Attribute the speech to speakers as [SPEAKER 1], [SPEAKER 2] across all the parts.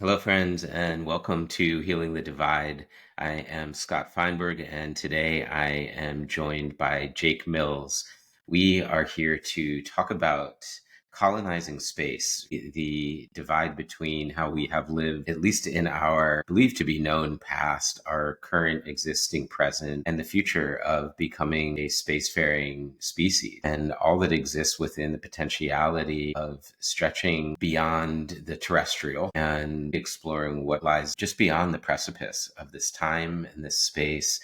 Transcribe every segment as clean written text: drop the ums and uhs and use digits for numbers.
[SPEAKER 1] Hello, friends, and welcome to Healing the Divide. I am Scott Feinberg, and today I am joined by Jake Mills. We are here to talk about colonizing space, the divide between how we have lived, at least in our believed to be known past, our current existing present, and the future of becoming a spacefaring species, and all that exists within the potentiality of stretching beyond the terrestrial and exploring what lies just beyond the precipice of this time and this space.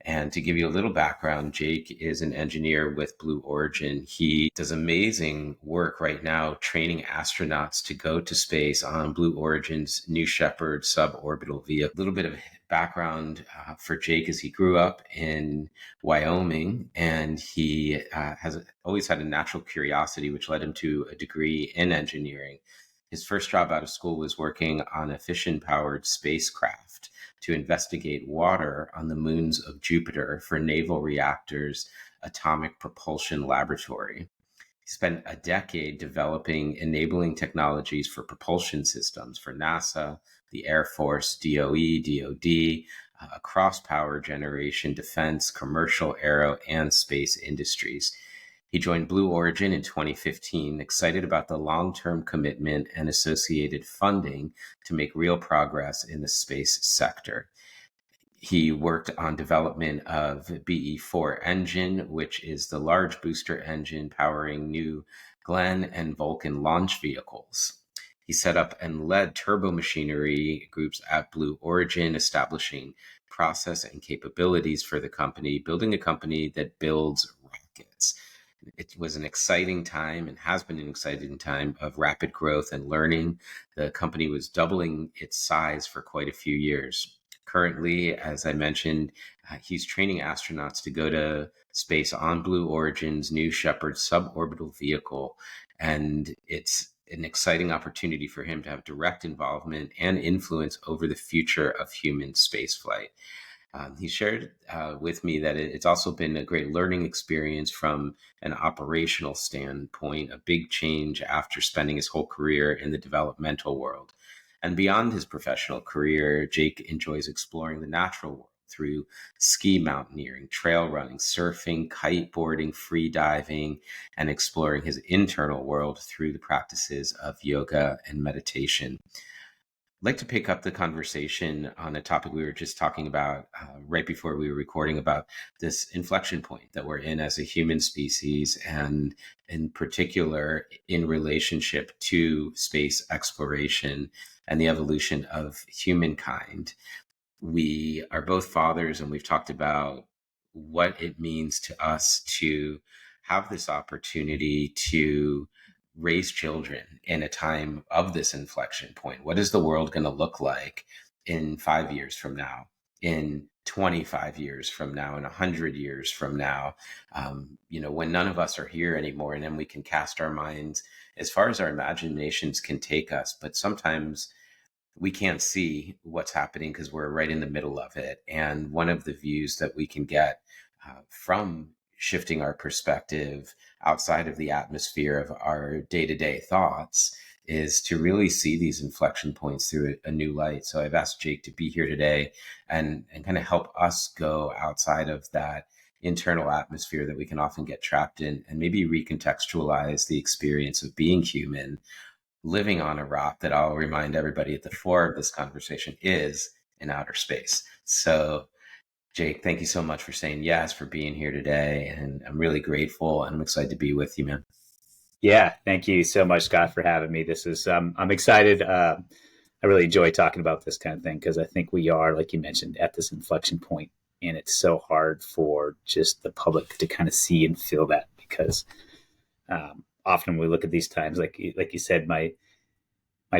[SPEAKER 1] And to give you a little background, Jake is an engineer with Blue Origin. He does amazing work right now training astronauts to go to space on Blue Origin's new Shepard Sub-Orbital vehicle. A little bit of background for Jake is he grew up in Wyoming, and he has always had a natural curiosity, which led him to a degree in engineering. His first job out of school was working on a fission-powered spacecraft to investigate water on the moons of Jupiter for Naval Reactor's Atomic Propulsion Laboratory. He spent a decade developing enabling technologies for propulsion systems for NASA, the Air Force, D.O.E, D.O.D, across power generation, defense, commercial, aero, and space industries. He joined Blue Origin in 2015, excited about the long-term commitment and associated funding to make real progress in the space sector. He worked on development of BE-4 engine, which is the large booster engine powering new Glenn and Vulcan launch vehicles. He set up and led turbomachinery groups at Blue Origin, establishing process and capabilities for the company, building a company that builds rockets. It was an exciting time and has been an exciting time of rapid growth and learning. The company was doubling its size for quite a few years. Currently, as I mentioned, he's training astronauts to go to space on Blue Origin's new Shepard suborbital vehicle. And it's an exciting opportunity for him to have direct involvement and influence over the future of human spaceflight. He shared with me that it's also been a great learning experience from an operational standpoint, a big change after spending his whole career in the developmental world. And beyond his professional career, Jake enjoys exploring the natural world through ski mountaineering, trail running, surfing, kiteboarding, free diving, and exploring his internal world through the practices of yoga and meditation. I'd like to pick up the conversation on a topic we were just talking about right before we were recording, about this inflection point that we're in as a human species, and in particular in relationship to space exploration and the evolution of humankind. We are both fathers, and we've talked about what it means to us to have this opportunity to raise children in a time of this inflection point. What is the world going to look like in 5 years from now, in 25 years from now, in 100 years from now, when none of us are here anymore, and then we can cast our minds as far as our imaginations can take us. But sometimes we can't see what's happening because we're right in the middle of it. And one of the views that we can get from shifting our perspective outside of the atmosphere of our day-to-day thoughts is to really see these inflection points through a new light. So I've asked Jake to be here today and kind of help us go outside of that internal atmosphere that we can often get trapped in, and maybe recontextualize the experience of being human, living on a rock that, I'll remind everybody at the fore of this conversation, is in outer space. So Jake, thank you so much for saying yes, for being here today. And I'm really grateful, and I'm excited to be with you, man.
[SPEAKER 2] Yeah, thank you so much, Scott, for having me. This is I'm excited. I really enjoy talking about this kind of thing because I think we are, like you mentioned, at this inflection point, and it's so hard for just the public to kind of see and feel that, because often we look at these times, like you said, my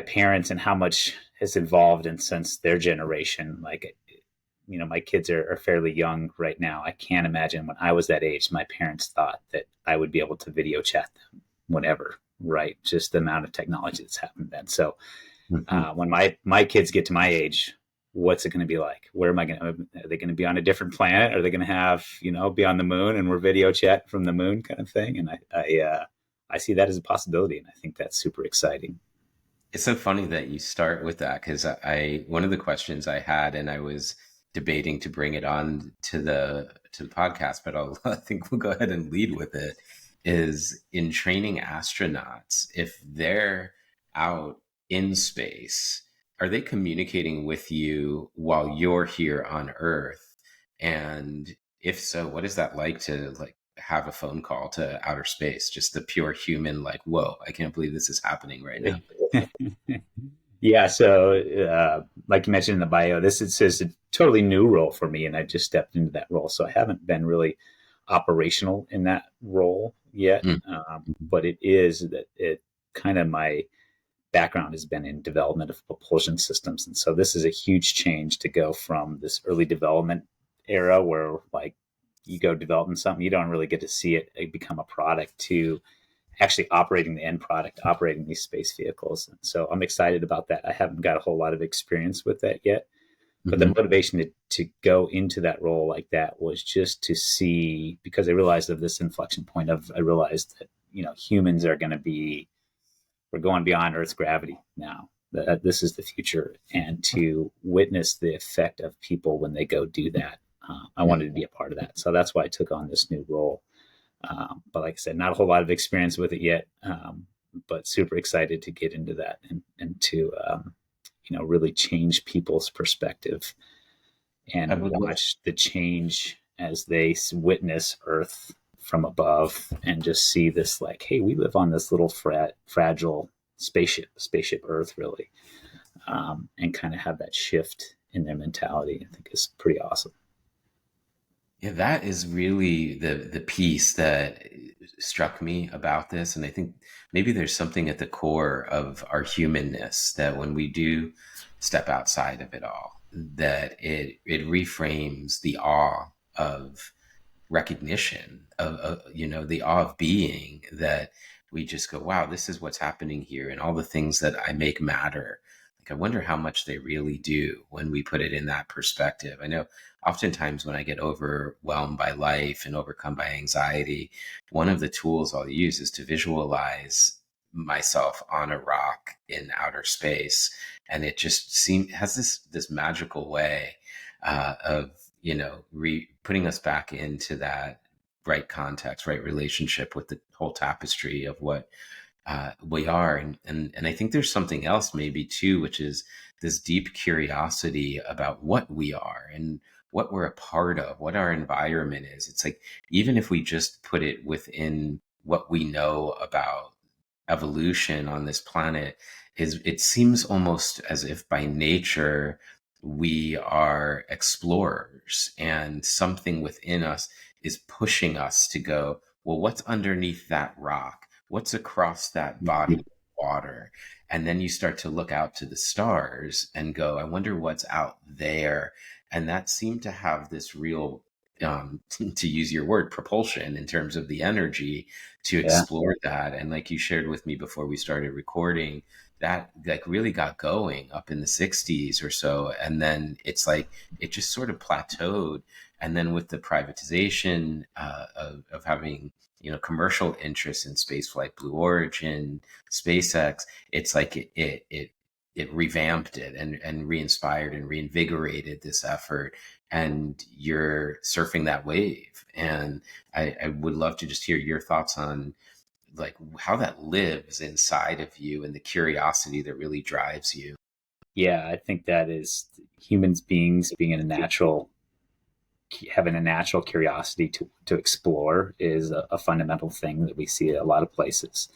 [SPEAKER 2] parents and how much has evolved and since their generation. Like, my kids are fairly young right now. I can't imagine when I was that age, my parents thought that I would be able to video chat them whenever, right? Just the amount of technology that's happened then. So when my kids get to my age, what's it going to be like? Where am I going to, are they going to be on a different planet? Are they going to have, be on the moon and we're video chat from the moon kind of thing? And I see that as a possibility. And I think that's super exciting.
[SPEAKER 1] It's so funny that you start with that because one of the questions I had, and I was debating to bring it on to the podcast, but I think we'll go ahead and lead with it. Is in training astronauts, if they're out in space, are they communicating with you while you're here on Earth? And if so, what is that like to like have a phone call to outer space? Just the pure human, like, whoa, I can't believe this is happening right now.
[SPEAKER 2] Yeah, so like you mentioned in the bio, this is a totally new role for me, and I just stepped into that role, so I haven't been really operational in that role yet.
[SPEAKER 1] Mm.
[SPEAKER 2] But it is that it kind of my background has been in development of propulsion systems, and so this is a huge change to go from this early development era where like you go developing something, you don't really get to see it become a product to actually operating the end product, operating these space vehicles. And so I'm excited about that. I haven't got a whole lot of experience with that yet, but the
[SPEAKER 1] Hmm.
[SPEAKER 2] motivation to go into that role like that was just to see, because I realized of this inflection point of, I realized that, humans are going to be, we're going beyond Earth's gravity now. This is the future. And to witness the effect of people when they go do that, I wanted to be a part of that. So that's why I took on this new role. But like I said, not a whole lot of experience with it yet, but super excited to get into that and to really change people's perspective
[SPEAKER 1] I
[SPEAKER 2] and
[SPEAKER 1] would love.
[SPEAKER 2] watch the change as they witness Earth from above and just see this like, hey, we live on this little fragile spaceship Earth, really, and kind of have that shift in their mentality. I think is pretty awesome.
[SPEAKER 1] Yeah, that is really the piece that struck me about this, and I think maybe there's something at the core of our humanness that when we do step outside of it all, that it reframes the awe of recognition of the awe of being, that we just go, wow, this is what's happening here, and all the things that I make matter. Like, I wonder how much they really do when we put it in that perspective. I know oftentimes when I get overwhelmed by life and overcome by anxiety, one of the tools I'll use is to visualize myself on a rock in outer space, and it just has this magical way of putting us back into that right context, right relationship with the whole tapestry of what we are. And I think there's something else maybe too, which is this deep curiosity about what we are and what we're a part of, what our environment is. It's like, even if we just put it within what we know about evolution on this planet, is it seems almost as if by nature we are explorers, and something within us is pushing us to go, well, what's underneath that rock, what's across that body of water? And then you start to look out to the stars and go, I wonder what's out there. And that seemed to have this real to use your word, propulsion, in terms of the energy to
[SPEAKER 2] Yeah.
[SPEAKER 1] explore that. And like you shared with me before we started recording, that like really got going up in the 60s or so, and then it's like it just sort of plateaued. And then with the privatization of having commercial interests in spaceflight, Blue Origin, SpaceX, it's like it revamped it and re-inspired and reinvigorated this effort, and you're surfing that wave. And I would love to just hear your thoughts on like how that lives inside of you and the curiosity that really drives you.
[SPEAKER 2] Yeah, I think that is humans beings being in a natural having a natural curiosity to explore is a fundamental thing that we see at a lot of places.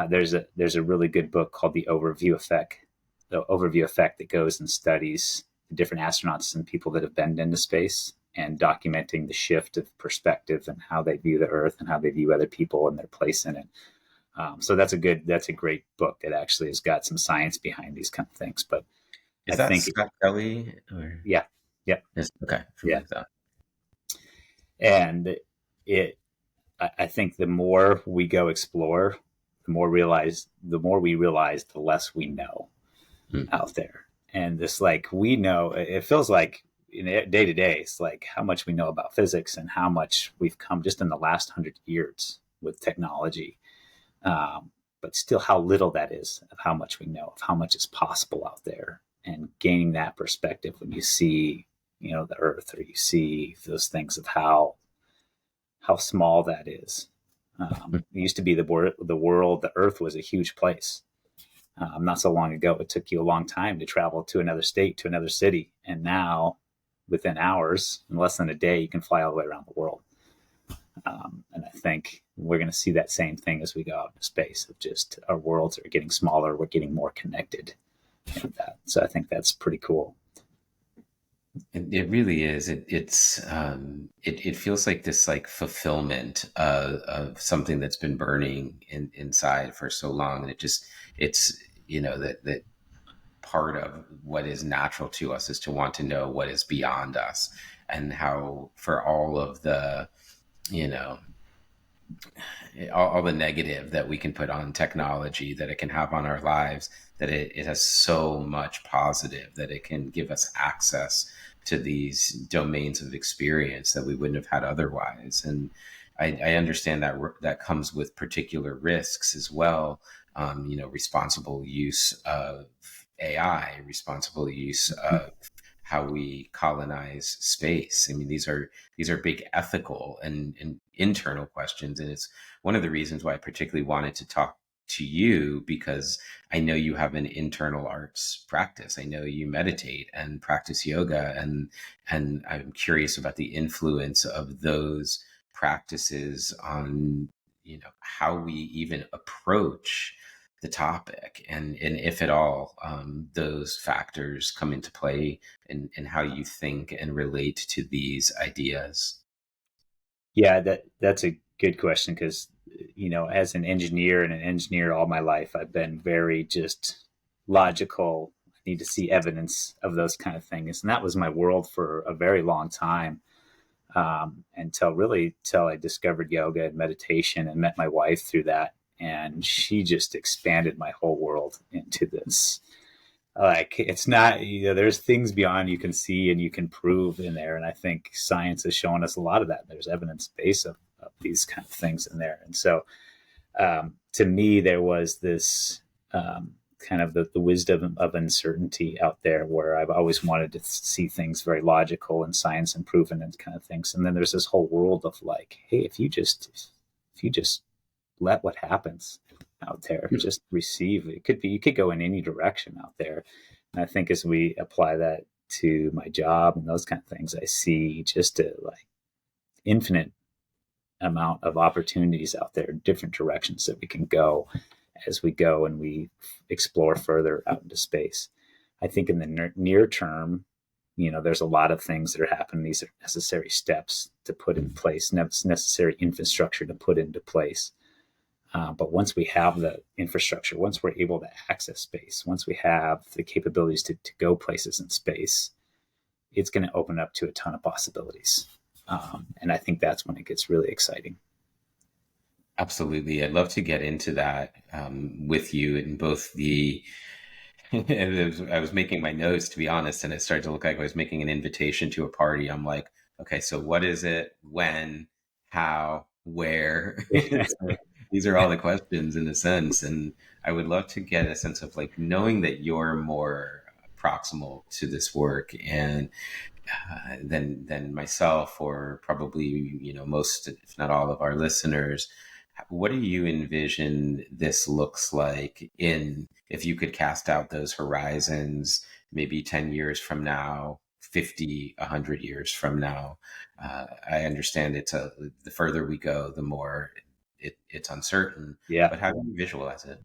[SPEAKER 2] There's a really good book called the Overview Effect that goes and studies the different astronauts and people that have been into space and documenting the shift of perspective and how they view the Earth and how they view other people and their place in it. So that's a great book. It actually has got some science behind these kind of things. But I
[SPEAKER 1] Is that
[SPEAKER 2] think,
[SPEAKER 1] Scott Kelly or
[SPEAKER 2] yeah, yeah,
[SPEAKER 1] is okay?
[SPEAKER 2] yeah,
[SPEAKER 1] Something like that.
[SPEAKER 2] and it I think the more we go explore, the more we realize, the less we know
[SPEAKER 1] Hmm.
[SPEAKER 2] out there. And this, like, we know, it feels like in day to day, it's like how much we know about physics and how much we've come just in the last 100 years with technology. but still how little that is of how much we know, of how much is possible out there, and gaining that perspective when you see, the Earth, or you see those things of how small that is. It used to be the world, the Earth was a huge place. Not so long ago, it took you a long time to travel to another state, to another city, and now, within hours, in less than a day, you can fly all the way around the world. And I think we're going to see that same thing as we go out into space, of just our worlds are getting smaller, we're getting more connected. So I think that's pretty cool.
[SPEAKER 1] It really is. It feels like this like fulfillment of something that's been burning inside for so long, and it's that part of what is natural to us is to want to know what is beyond us, and how for all of the you know all the negative that we can put on technology, that it can have on our lives, that it has so much positive, that it can give us access to these domains of experience that we wouldn't have had otherwise. And I understand that that comes with particular risks as well. Responsible use of AI, responsible use of how we colonize space. I mean, these are big ethical and internal questions, and it's one of the reasons why I particularly wanted to talk to you, because I know you have an internal arts practice. I know you meditate and practice yoga, and I'm curious about the influence of those practices on how we even approach the topic, and if at all those factors come into play in how you think and relate to these ideas.
[SPEAKER 2] Yeah, that's a good question, because as an engineer, and an engineer all my life, I've been very just logical. I need to see evidence of those kind of things, and that was my world for a very long time, until I discovered yoga and meditation, and met my wife through that, and she just expanded my whole world into this. Like, it's not, there's things beyond you can see and you can prove in there, and I think science has shown us a lot of that. There's evidence base of these kind of things in there. And so, to me, there was this, kind of the wisdom of uncertainty out there, where I've always wanted to see things very logical and science and proven and kind of things. And then there's this whole world of like, hey, if you just let what happens out there, just receive. You could go in any direction out there. And I think as we apply that to my job and those kind of things, I see just a like infinite amount of opportunities out there, different directions that we can go as we go and we explore further out into space. I think in the near term, there's a lot of things that are happening. These are necessary steps to put in place, necessary infrastructure to put into place. But once we have the infrastructure, once we're able to access space, once we have the capabilities to go places in space, it's going to open up to a ton of possibilities. And I think that's when it gets really exciting.
[SPEAKER 1] Absolutely. I'd love to get into that with you in both the. I was making my notes, to be honest, and it started to look like I was making an invitation to a party. I'm like, okay, so what is it? When? How? Where? So these are all the questions in a sense. And I would love to get a sense of like knowing that you're more proximal to this work and than myself, or probably most, if not all, of our listeners. What do you envision this looks like in if you could cast out those horizons, maybe 10 years from now, 50, 100 years from now? I understand the further we go, the more it's uncertain.
[SPEAKER 2] Yeah.
[SPEAKER 1] But how do you visualize it?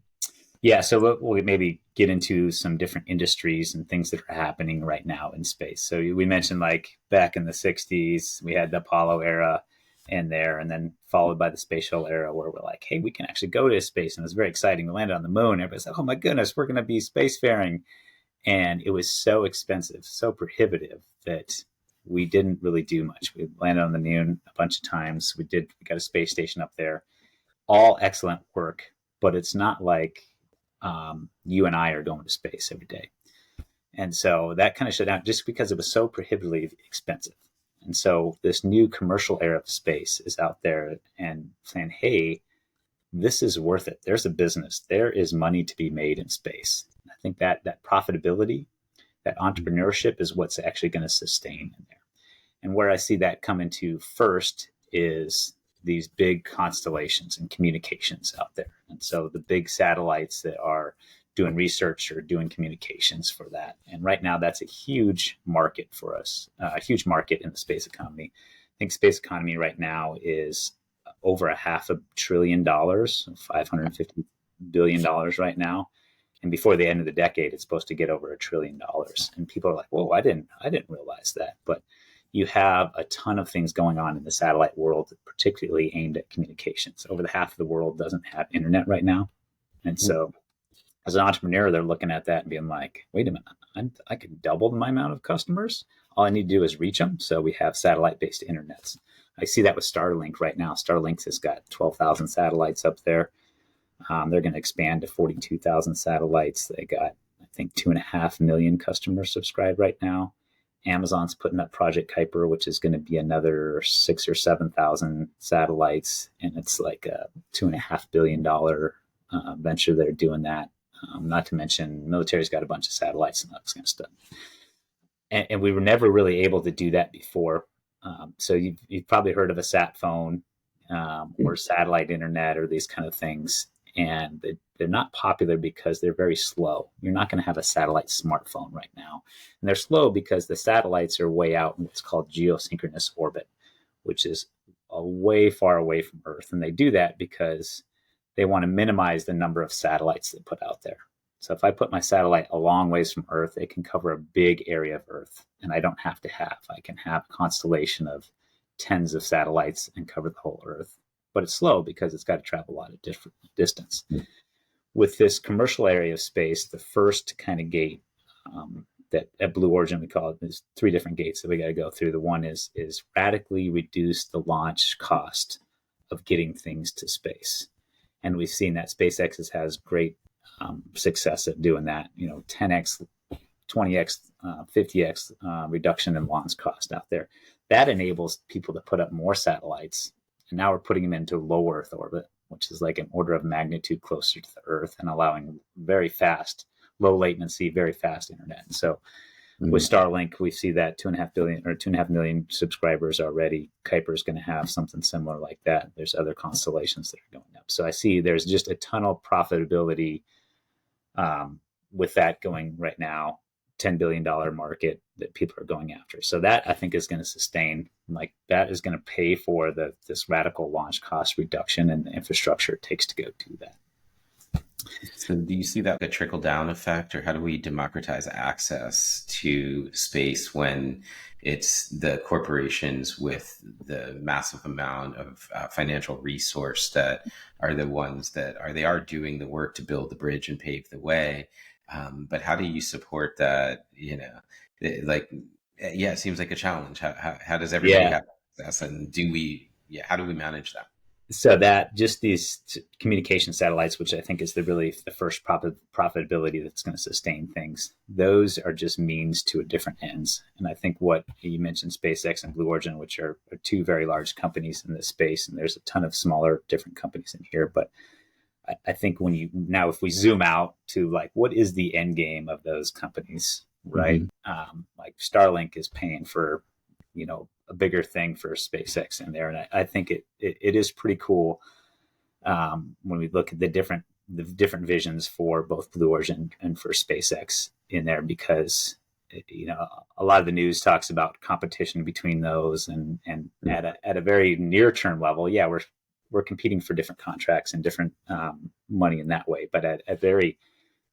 [SPEAKER 2] Yeah. So we'll maybe get into some different industries and things that are happening right now in space. So we mentioned, like, back in the 60s, we had the Apollo era in there, and then followed by the space shuttle era, where we're like, hey, we can actually go to space. And it was very exciting. We landed on the moon. Everybody's like, oh my goodness, we're going to be spacefaring. And it was so expensive, so prohibitive, that we didn't really do much. We landed on the moon a bunch of times. We got a space station up there. All excellent work, but it's not like you and I are going to space every day. And so that kind of shut down just because it was so prohibitively expensive. And so this new commercial era of space is out there and saying, hey, this is worth it. There's a business. There is money to be made in space. I think that profitability, that entrepreneurship is what's actually going to sustain in there. And where I see that come into first is these big constellations and communications out there. And so the big satellites that are doing research or doing communications for that. And right now, that's a huge market for us, a huge market in the space economy. I think space economy right now is over $500 billion, $550 billion right now. And before the end of the decade, it's supposed to get over $1 trillion. And people are like, whoa, I didn't realize that. But you have a ton of things going on in the satellite world, particularly aimed at communications. Over the half of the world doesn't have internet right now. And so as an entrepreneur, they're looking at that and being like, wait a minute, I could double my amount of customers. All I need to do is reach them. So we have satellite-based internets. I see that with Starlink right now. Starlink has got 12,000 satellites up there. They're going to expand to 42,000 satellites. They got, I think, 2.5 million customers subscribed right now. Amazon's putting up Project Kuiper, which is going to be another 6,000 or 7,000 satellites. And it's like a $2.5 billion venture they're doing that. Not to mention, the military's got a bunch of satellites and that kind of stuff. And we were never really able to do that before. So you've probably heard of a sat phone or satellite internet or these kind of things. And they're not popular because they're very slow. You're not going to have a satellite smartphone right now. And they're slow because the satellites are way out in what's called geosynchronous orbit, which is way far away from Earth. And they do that because they want to minimize the number of satellites they put out there. So if I put my satellite a long ways from Earth, it can cover a big area of Earth. And I don't have to I can have a constellation of tens of satellites and cover the whole Earth. But it's slow because it's got to travel a lot of different distance. With this commercial area of space, the first kind of gate that at Blue Origin we call it, there's 3 different gates that we got to go through. The one is radically reduce the launch cost of getting things to space. And we've seen that SpaceX has great success at doing that, 10x, 20x, 50x reduction in launch cost out there. That enables people to put up more satellites. And now we're putting them into low Earth orbit, which is like an order of magnitude closer to the Earth and allowing very fast, low latency, very fast internet. And so with Starlink, we see that 2.5 million subscribers already. Kuiper is going to have something similar like that. There's other constellations that are going up. So I see there's just a ton of profitability with that going right now, $10 billion market that people are going after. So that I think is going to sustain, like that is going to pay for this radical launch cost reduction and the infrastructure it takes to go do that.
[SPEAKER 1] So do you see that a trickle down effect, or how do we democratize access to space when it's the corporations with the massive amount of financial resource that are the ones that are doing the work to build the bridge and pave the way? But how do you support that? It seems like a challenge. How does everybody have access, and how do we manage that?
[SPEAKER 2] So that just these communication satellites, which I think is the first profitability that's going to sustain things, those are just means to a different ends. And I think what you mentioned, SpaceX and Blue Origin, which are 2 very large companies in this space, and there's a ton of smaller different companies in here. But I think if we zoom out to like, what is the end game of those companies, right? Mm-hmm. Like Starlink is paying for, a bigger thing for SpaceX in there. And I think it is pretty cool when we look at the different visions for both Blue Origin and for SpaceX in there, because, a lot of the news talks about competition between those and at a very near term level, we're competing for different contracts and different money in that way. But at a very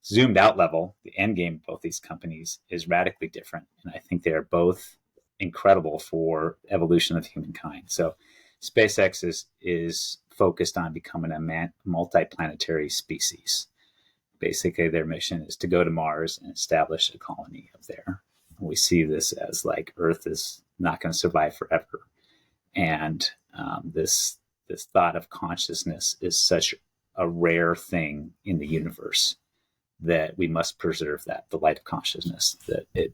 [SPEAKER 2] zoomed out level, the end game of both these companies is radically different. And I think they are both incredible for evolution of humankind. So SpaceX is focused on becoming a multi-planetary species. Basically, their mission is to go to Mars and establish a colony up there. And we see this as like Earth is not going to survive forever. And this thought of consciousness is such a rare thing in the universe that we must preserve the light of consciousness, that it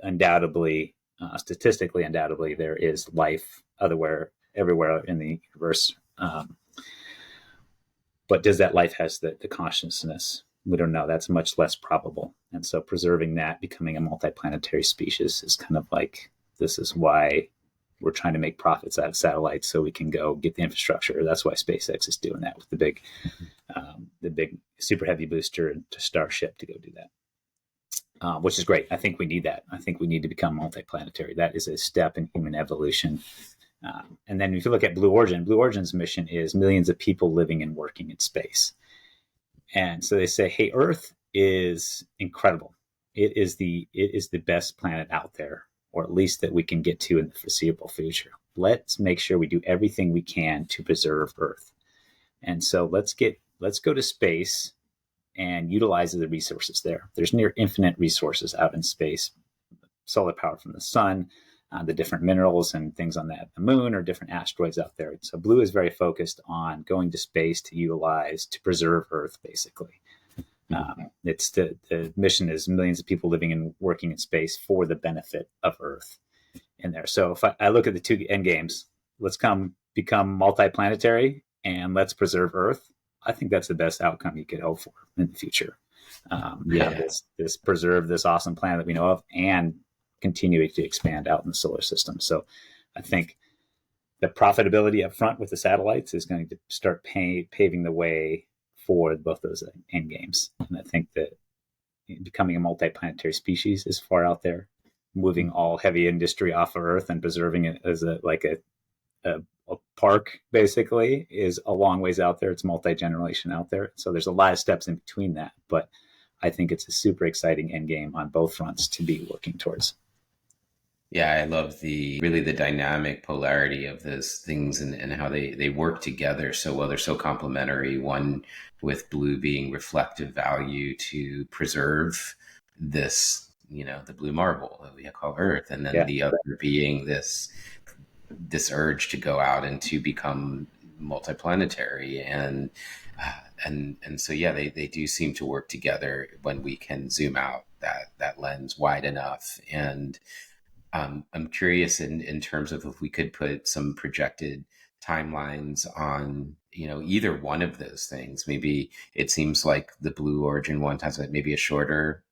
[SPEAKER 2] undoubtedly, statistically undoubtedly, there is life everywhere in the universe. But does that life has the consciousness? We don't know. That's much less probable. And so preserving that, becoming a multiplanetary species is kind of like, this is why we're trying to make profits out of satellites so we can go get the infrastructure. That's why SpaceX is doing that with the big super heavy booster to Starship to go do that, which is great. I think we need that. I think we need to become multiplanetary. That is a step in human evolution. And then if you look at Blue Origin's mission is millions of people living and working in space. And so they say, hey, Earth is incredible. It is the best planet out there, or at least that we can get to in the foreseeable future. Let's make sure we do everything we can to preserve Earth. And so let's go to space and utilize the resources there. There's near infinite resources out in space, solar power from the sun, the different minerals and things on the moon, or different asteroids out there. So Blue is very focused on going to space to preserve Earth, basically. It's the mission is millions of people living and working in space for the benefit of Earth in there. So if I look at the two end games, let's become multiplanetary and let's preserve Earth. I think that's the best outcome you could hope for in the future. Have this preserve this awesome planet that we know of and continue to expand out in the solar system. So I think the profitability up front with the satellites is going to start paving the way for both those end games. And I think that becoming a multiplanetary species is far out there. Moving all heavy industry off of Earth and preserving it as a park, basically, is a long ways out there. It's multi-generation out there. So there's a lot of steps in between that. But I think it's a super exciting end game on both fronts to be working towards.
[SPEAKER 1] Yeah, I love the dynamic polarity of those things, and how they work together so well. They're so complementary. One with Blue being reflective value to preserve this, the blue marble that we call Earth, and then the other being this urge to go out and to become multiplanetary, and so they do seem to work together when we can zoom out that lens wide enough. And I'm curious in terms of if we could put some projected timelines on, either one of those things. Maybe it seems like the Blue Origin one has maybe a shorter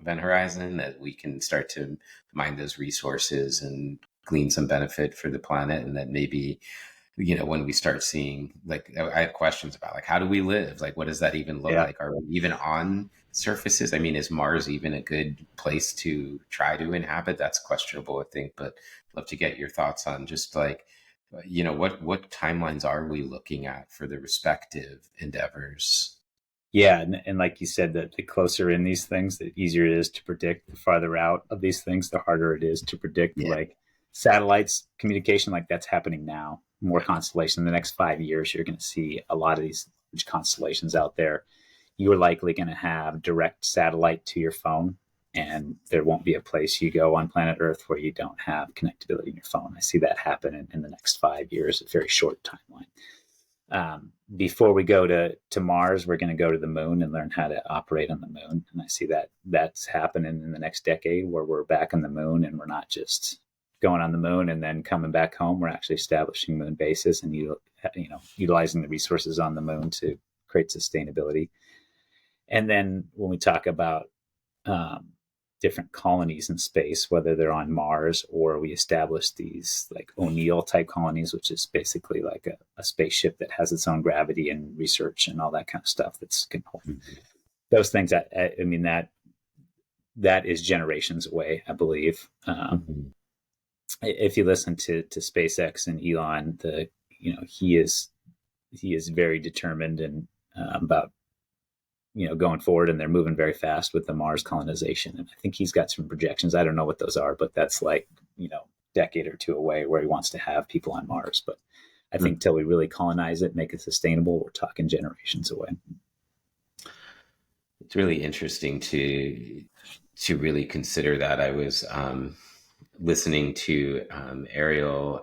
[SPEAKER 1] event horizon, that we can start to mine those resources and glean some benefit for the planet. And then maybe, when we start seeing, like, I have questions about, like, how do we live? Like, what does that even look like? Are we even on surfaces? I mean, is Mars even a good place to try to inhabit? That's questionable, I think, but I'd love to get your thoughts on just, like, what timelines are we looking at for the respective endeavors?
[SPEAKER 2] Yeah, and like you said, that the closer in these things, the easier it is to predict. The farther out of these things, the harder it is to predict. Like satellites, communication, like that's happening now. More constellations in the next 5 years. You're going to see a lot of these huge constellations out there. You're likely going to have direct satellite to your phone, and there won't be a place you go on planet Earth where you don't have connectivity in your phone. I see that happen in the next 5 years, a very short timeline. Before we go to Mars, we're going to go to the moon and learn how to operate on the moon. And I see that's happening in the next decade, where we're back on the moon and we're not just going on the moon and then coming back home. We're actually establishing moon bases and utilizing the resources on the moon to create sustainability. And then when we talk about different colonies in space, whether they're on Mars or we establish these like O'Neill type colonies, which is basically like a spaceship that has its own gravity and research and all that kind of stuff that's can hold those things. I mean, that is generations away, I believe. If you listen to SpaceX and Elon, he is very determined and about going forward, and they're moving very fast with the Mars colonization. And I think he's got some projections. I don't know what those are, but that's like, decade or two away, where he wants to have people on Mars. But I think till we really colonize it, make it sustainable, we're talking generations away.
[SPEAKER 1] It's really interesting to really consider that. I was listening to Ariel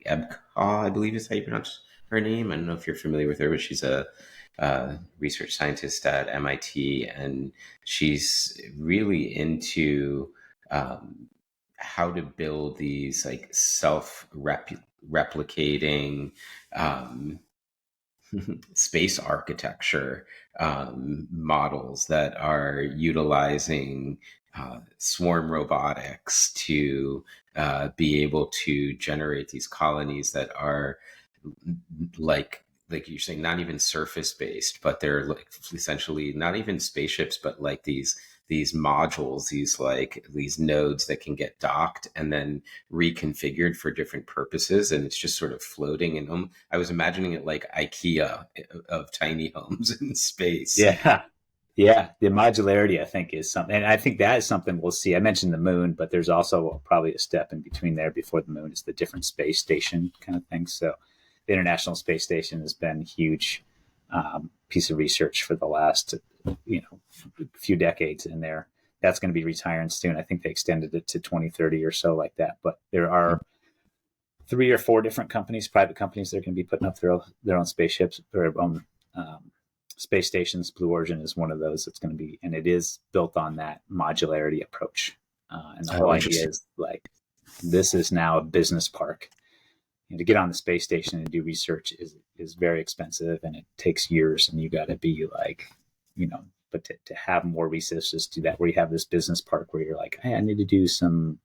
[SPEAKER 1] Ebka, I believe is how you pronounce her name. I don't know if you're familiar with her, but she's a research scientist at MIT, and she's really into how to build these like self-replicating space architecture models that are utilizing swarm robotics to be able to generate these colonies that are like you're saying, not even surface based, but they're like essentially not even spaceships, but like these modules, these nodes that can get docked and then reconfigured for different purposes, and it's just sort of floating in them. I was imagining it like IKEA of tiny homes in space.
[SPEAKER 2] Yeah. Yeah. The modularity, I think, is something. And I think that is something we'll see. I mentioned the moon, but there's also probably a step in between there before the moon is the different space station kind of thing. So the International Space Station has been a huge piece of research for the last, few decades in there. That's going to be retiring soon. I think they extended it to 2030 or so like that. But there are 3 or 4 different companies, private companies, that are going to be putting up their own spaceships or their own space stations. Blue Origin is one of those that's going to be, and it is built on that modularity approach. And the whole idea is like, this is now a business park. And to get on the space station and do research is very expensive, and it takes years, and you got to be like, but to have more resources to that, where you have this business park where you're like, hey, I need to do some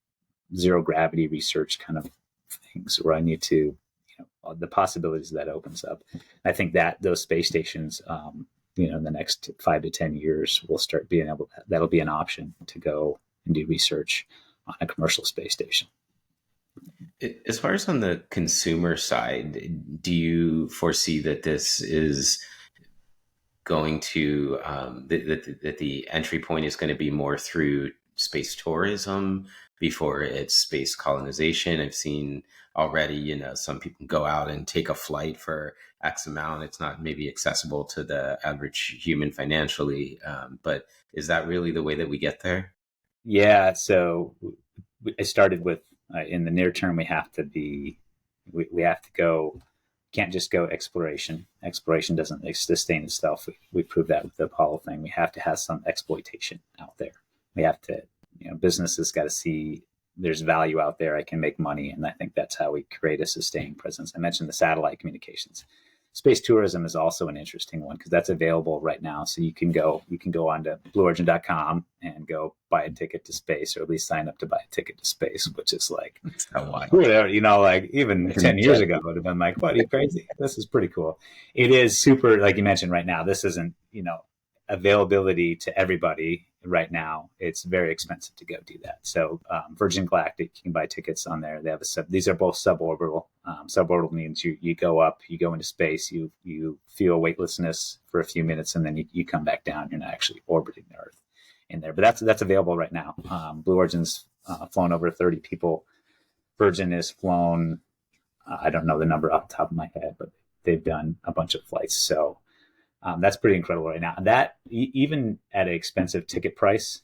[SPEAKER 2] zero gravity research kind of things, where I need to, the possibilities that opens up. I think that those space stations, in the next 5 to 10 years, will start being that'll be an option to go and do research on a commercial space station.
[SPEAKER 1] As far as on the consumer side, do you foresee that this is going to that the entry point is going to be more through space tourism before it's space colonization? I've seen already, some people go out and take a flight for X amount. It's not maybe accessible to the average human financially, but is that really the way that we get there?
[SPEAKER 2] Yeah. So I started with, in the near term, we have to go, can't just go exploration. Exploration doesn't sustain itself. We proved that with the Apollo thing. We have to have some exploitation out there. We have to, businesses got to see there's value out there. I can make money. And I think that's how we create a sustaining presence. I mentioned the satellite communications. Space tourism is also an interesting one because that's available right now. So you can go onto blueorigin.com and go buy a ticket to space, or at least sign up to buy a ticket to space, which is like, like even 10 years ago, it would have been like, what, are you crazy? This is pretty cool. It is super, like you mentioned right now, this isn't, availability to everybody right now. It's very expensive to go do that. So Virgin Galactic, you can buy tickets on there. They have these are both suborbital. Suborbital means you go up, you go into space, you feel weightlessness for a few minutes, and then you come back down. You're not actually orbiting the Earth in there. But that's available right now. Blue Origin's flown over 30 people. Virgin has flown, I don't know the number off the top of my head, but they've done a bunch of flights. So that's pretty incredible right now. That even at an expensive ticket price,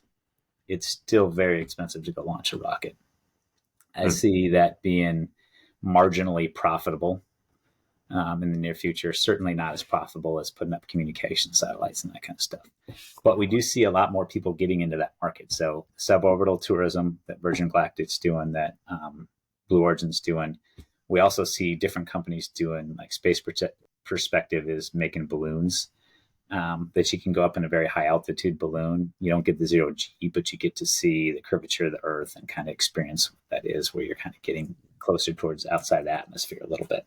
[SPEAKER 2] it's still very expensive to go launch a rocket. I see that being marginally profitable in the near future. Certainly not as profitable as putting up communication satellites and that kind of stuff. But we do see a lot more people getting into that market. So suborbital tourism that Virgin Galactic's doing, that Blue Origin's doing. We also see different companies doing, like Space Perspective is making balloons that you can go up in a very high altitude balloon. You don't get the 0G, but you get to see the curvature of the Earth and kind of experience what that is, where you're kind of getting closer towards outside the atmosphere a little bit.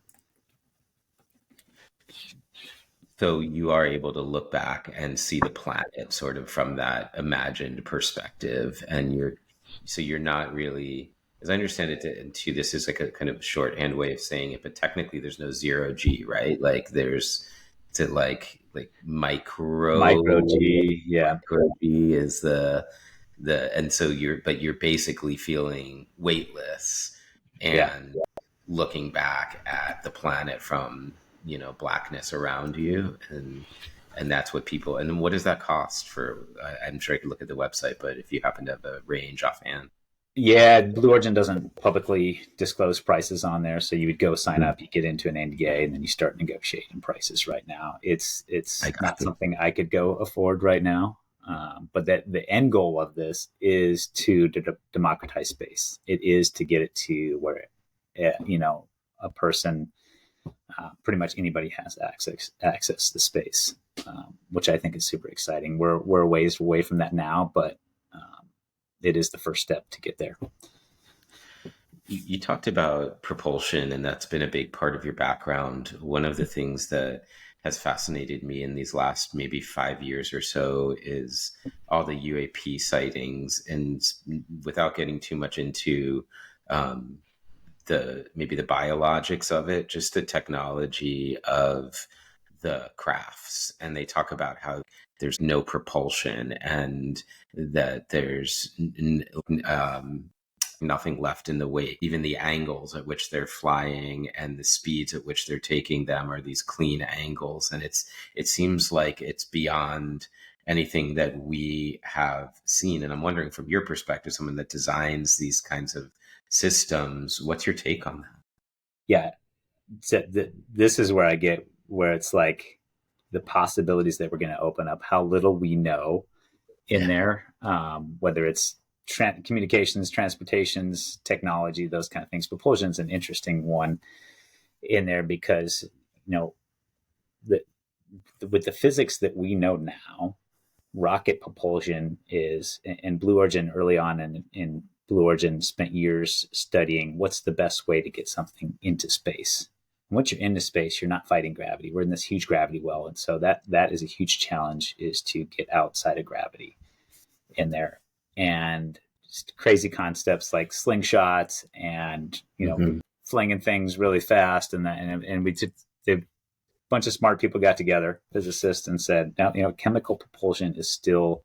[SPEAKER 1] So you are able to look back and see the planet sort of from that imagined perspective, and you're not really, as I understand it, too, this is like a kind of shorthand way of saying it, but technically there's no 0G, right? Like there's, is it like micro
[SPEAKER 2] G, yeah.
[SPEAKER 1] Micro G is and so you're basically feeling weightless and looking back at the planet from, blackness around you, and that's what people, and what does that cost for? I'm sure I could look at the website, but if you happen to have a range offhand.
[SPEAKER 2] Yeah, Blue Origin doesn't publicly disclose prices on there, so you would go sign up, you get into an NDA, and then you start negotiating prices. Right now, it's not something I could go afford right now, but that the end goal of this is to democratize space. It is to get it to where, a person pretty much anybody has access to space, which I think is super exciting. We're a ways away from that now, but it is the first step to get there.
[SPEAKER 1] You talked about propulsion, and that's been a big part of your background. One of the things that has fascinated me in these last maybe 5 years or so is all the UAP sightings. And without getting too much into maybe the biologics of it, just the technology of the crafts. And they talk about how there's no propulsion and that there's nothing left in the way. Even the angles at which they're flying and the speeds at which they're taking them are these clean angles. And it seems like it's beyond anything that we have seen. And I'm wondering, from your perspective, someone that designs these kinds of systems, what's your take on that?
[SPEAKER 2] Yeah. So this is where I get where it's like the possibilities that we're going to open up, how little we know in there, whether it's communications, transportations, technology, those kind of things. Propulsion is an interesting one in there because, with the physics that we know now, rocket propulsion is, and Blue Origin early on in Blue Origin spent years studying what's the best way to get something into space. And once you're into space, you're not fighting gravity. We're in this huge gravity well. And so that is a huge challenge, is to get outside of gravity in there. And just crazy concepts like slingshots and, flinging things really fast. And we did a bunch of smart people got together, physicists, and said, now, chemical propulsion is still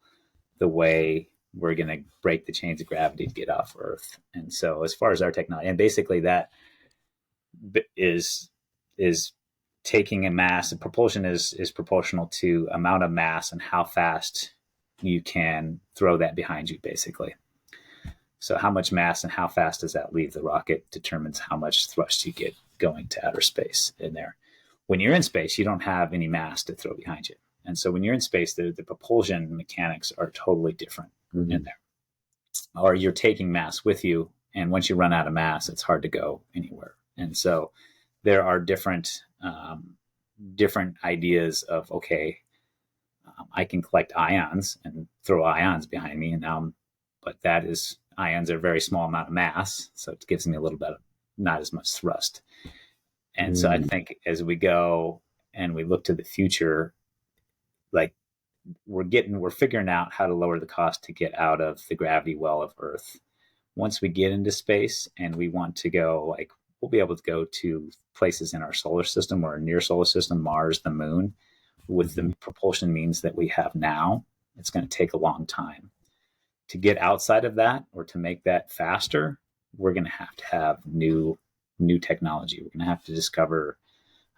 [SPEAKER 2] the way we're going to break the chains of gravity to get off Earth. And so as far as our technology, and basically that is taking a mass, and propulsion is proportional to amount of mass and how fast you can throw that behind you, basically. So how much mass and how fast does that leave the rocket determines how much thrust you get going to outer space in there. When you're in space, you don't have any mass to throw behind you. And so when you're in space, the propulsion mechanics are totally different in there. Or you're taking mass with you, and once you run out of mass, it's hard to go anywhere. And so there are different ideas of, okay, I can collect ions and throw ions behind me, but ions are a very small amount of mass, so it gives me a little bit of not as much thrust. And so I think as we go and we look to the future, like we're figuring out how to lower the cost to get out of the gravity well of Earth. Once we get into space and we want to go, like, we'll be able to go to places in our solar system or near solar system, Mars, the moon, with the propulsion means that we have now. It's going to take a long time to get outside of that, or to make that faster. We're going to have new technology. We're going to have to discover,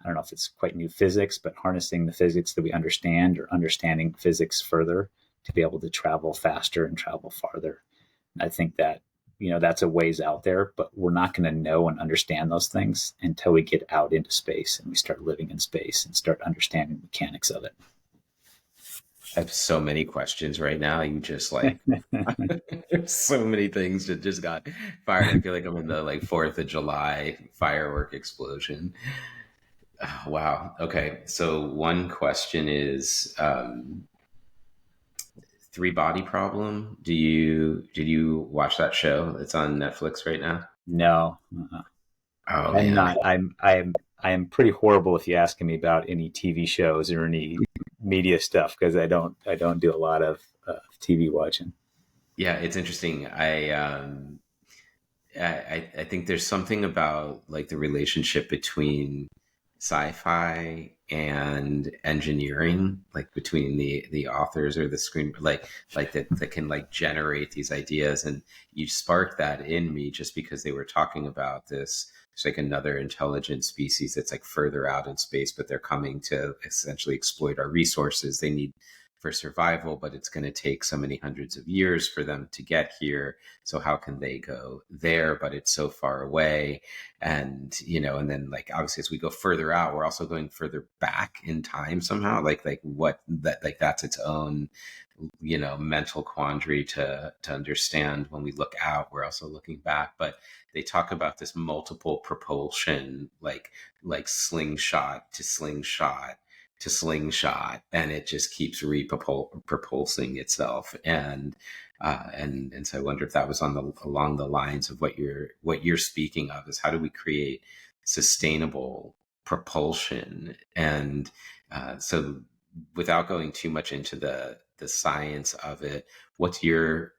[SPEAKER 2] I don't know if it's quite new physics, but harnessing the physics that we understand, or understanding physics further to be able to travel faster and travel farther. And I think that, that's a ways out there, but we're not going to know and understand those things until we get out into space and we start living in space and start understanding the mechanics of it.
[SPEAKER 1] I have so many questions right now. You just like, there's so many things that just got fired. I feel like I'm in the 4th of July firework explosion. Oh, wow. Okay. So one question is, 3-Body Problem. Did you watch that show? It's on Netflix right now.
[SPEAKER 2] No.
[SPEAKER 1] Oh,
[SPEAKER 2] I'm
[SPEAKER 1] man.
[SPEAKER 2] not. I am pretty horrible if you're asking me about any TV shows or any media stuff, because I don't do a lot of TV watching.
[SPEAKER 1] Yeah, it's interesting. I think there's something about the relationship between sci-fi and engineering, between the authors or the screen, that can generate these ideas. And you sparked that in me just because they were talking about this. It's another intelligent species that's further out in space, but they're coming to essentially exploit our resources they need for survival, but it's going to take so many hundreds of years for them to get here. So how can they go there? But it's so far away. And, and then obviously as we go further out, we're also going further back in time somehow, that's its own mental quandary to understand. When we look out, we're also looking back. But they talk about this multiple propulsion, like slingshot to slingshot to slingshot, and it just keeps propulsing itself. And so I wonder if that was along the lines of what you're speaking of, is how do we create sustainable propulsion. And so, without going too much into the science of it, what's your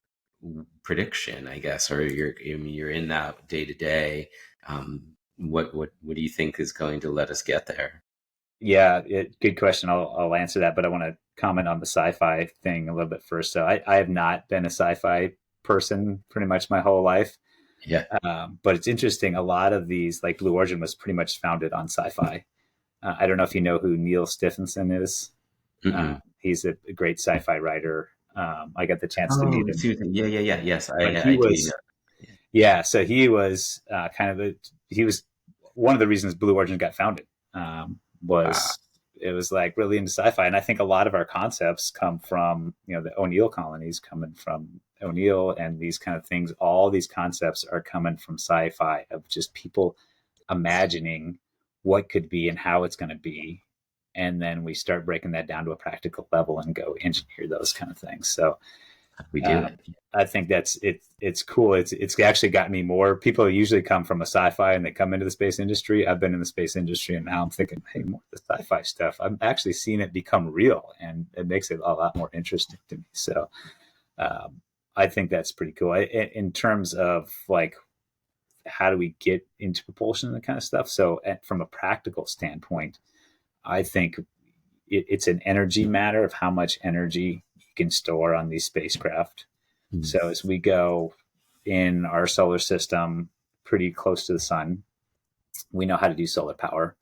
[SPEAKER 1] prediction, I guess, or you're in that day to day? What do you think is going to let us get there?
[SPEAKER 2] Yeah, good question. I'll answer that, but I want to comment on the sci-fi thing a little bit first. So I have not been a sci-fi person pretty much my whole life.
[SPEAKER 1] Yeah.
[SPEAKER 2] But it's interesting. A lot of these, like Blue Origin, was pretty much founded on sci-fi. I don't know if you know who Neil Stephenson is. He's a great sci-fi writer. I got the chance to meet
[SPEAKER 1] Oh,
[SPEAKER 2] him,
[SPEAKER 1] Susan. Yeah, yeah, yeah. Yes,
[SPEAKER 2] but he
[SPEAKER 1] I do know.
[SPEAKER 2] was, yeah. So he was he was one of the reasons Blue Origin got founded.
[SPEAKER 1] Wow.
[SPEAKER 2] Was it was like really into sci-fi, and I think a lot of our concepts come from the O'Neill colonies, coming from O'Neill, and these kind of things. All these concepts are coming from sci-fi, of just people imagining what could be and how it's going to be, and then we start breaking that down to a practical level and go engineer those kind of things. So
[SPEAKER 1] We do
[SPEAKER 2] uh,
[SPEAKER 1] it.
[SPEAKER 2] I think that's it. It's cool. It's actually got me more. People usually come from a sci-fi and they come into the space industry. I've been in the space industry, and now I'm thinking, hey, more of the sci-fi stuff. I'm actually seeing it become real, and it makes it a lot more interesting to me. So I think that's pretty cool. In terms of like, how do we get into propulsion and that kind of stuff? So from a practical standpoint, I think it's an energy matter of how much energy you can store on these spacecraft.
[SPEAKER 1] Mm.
[SPEAKER 2] So as we go in our solar system pretty close to the sun, we know how to do solar power.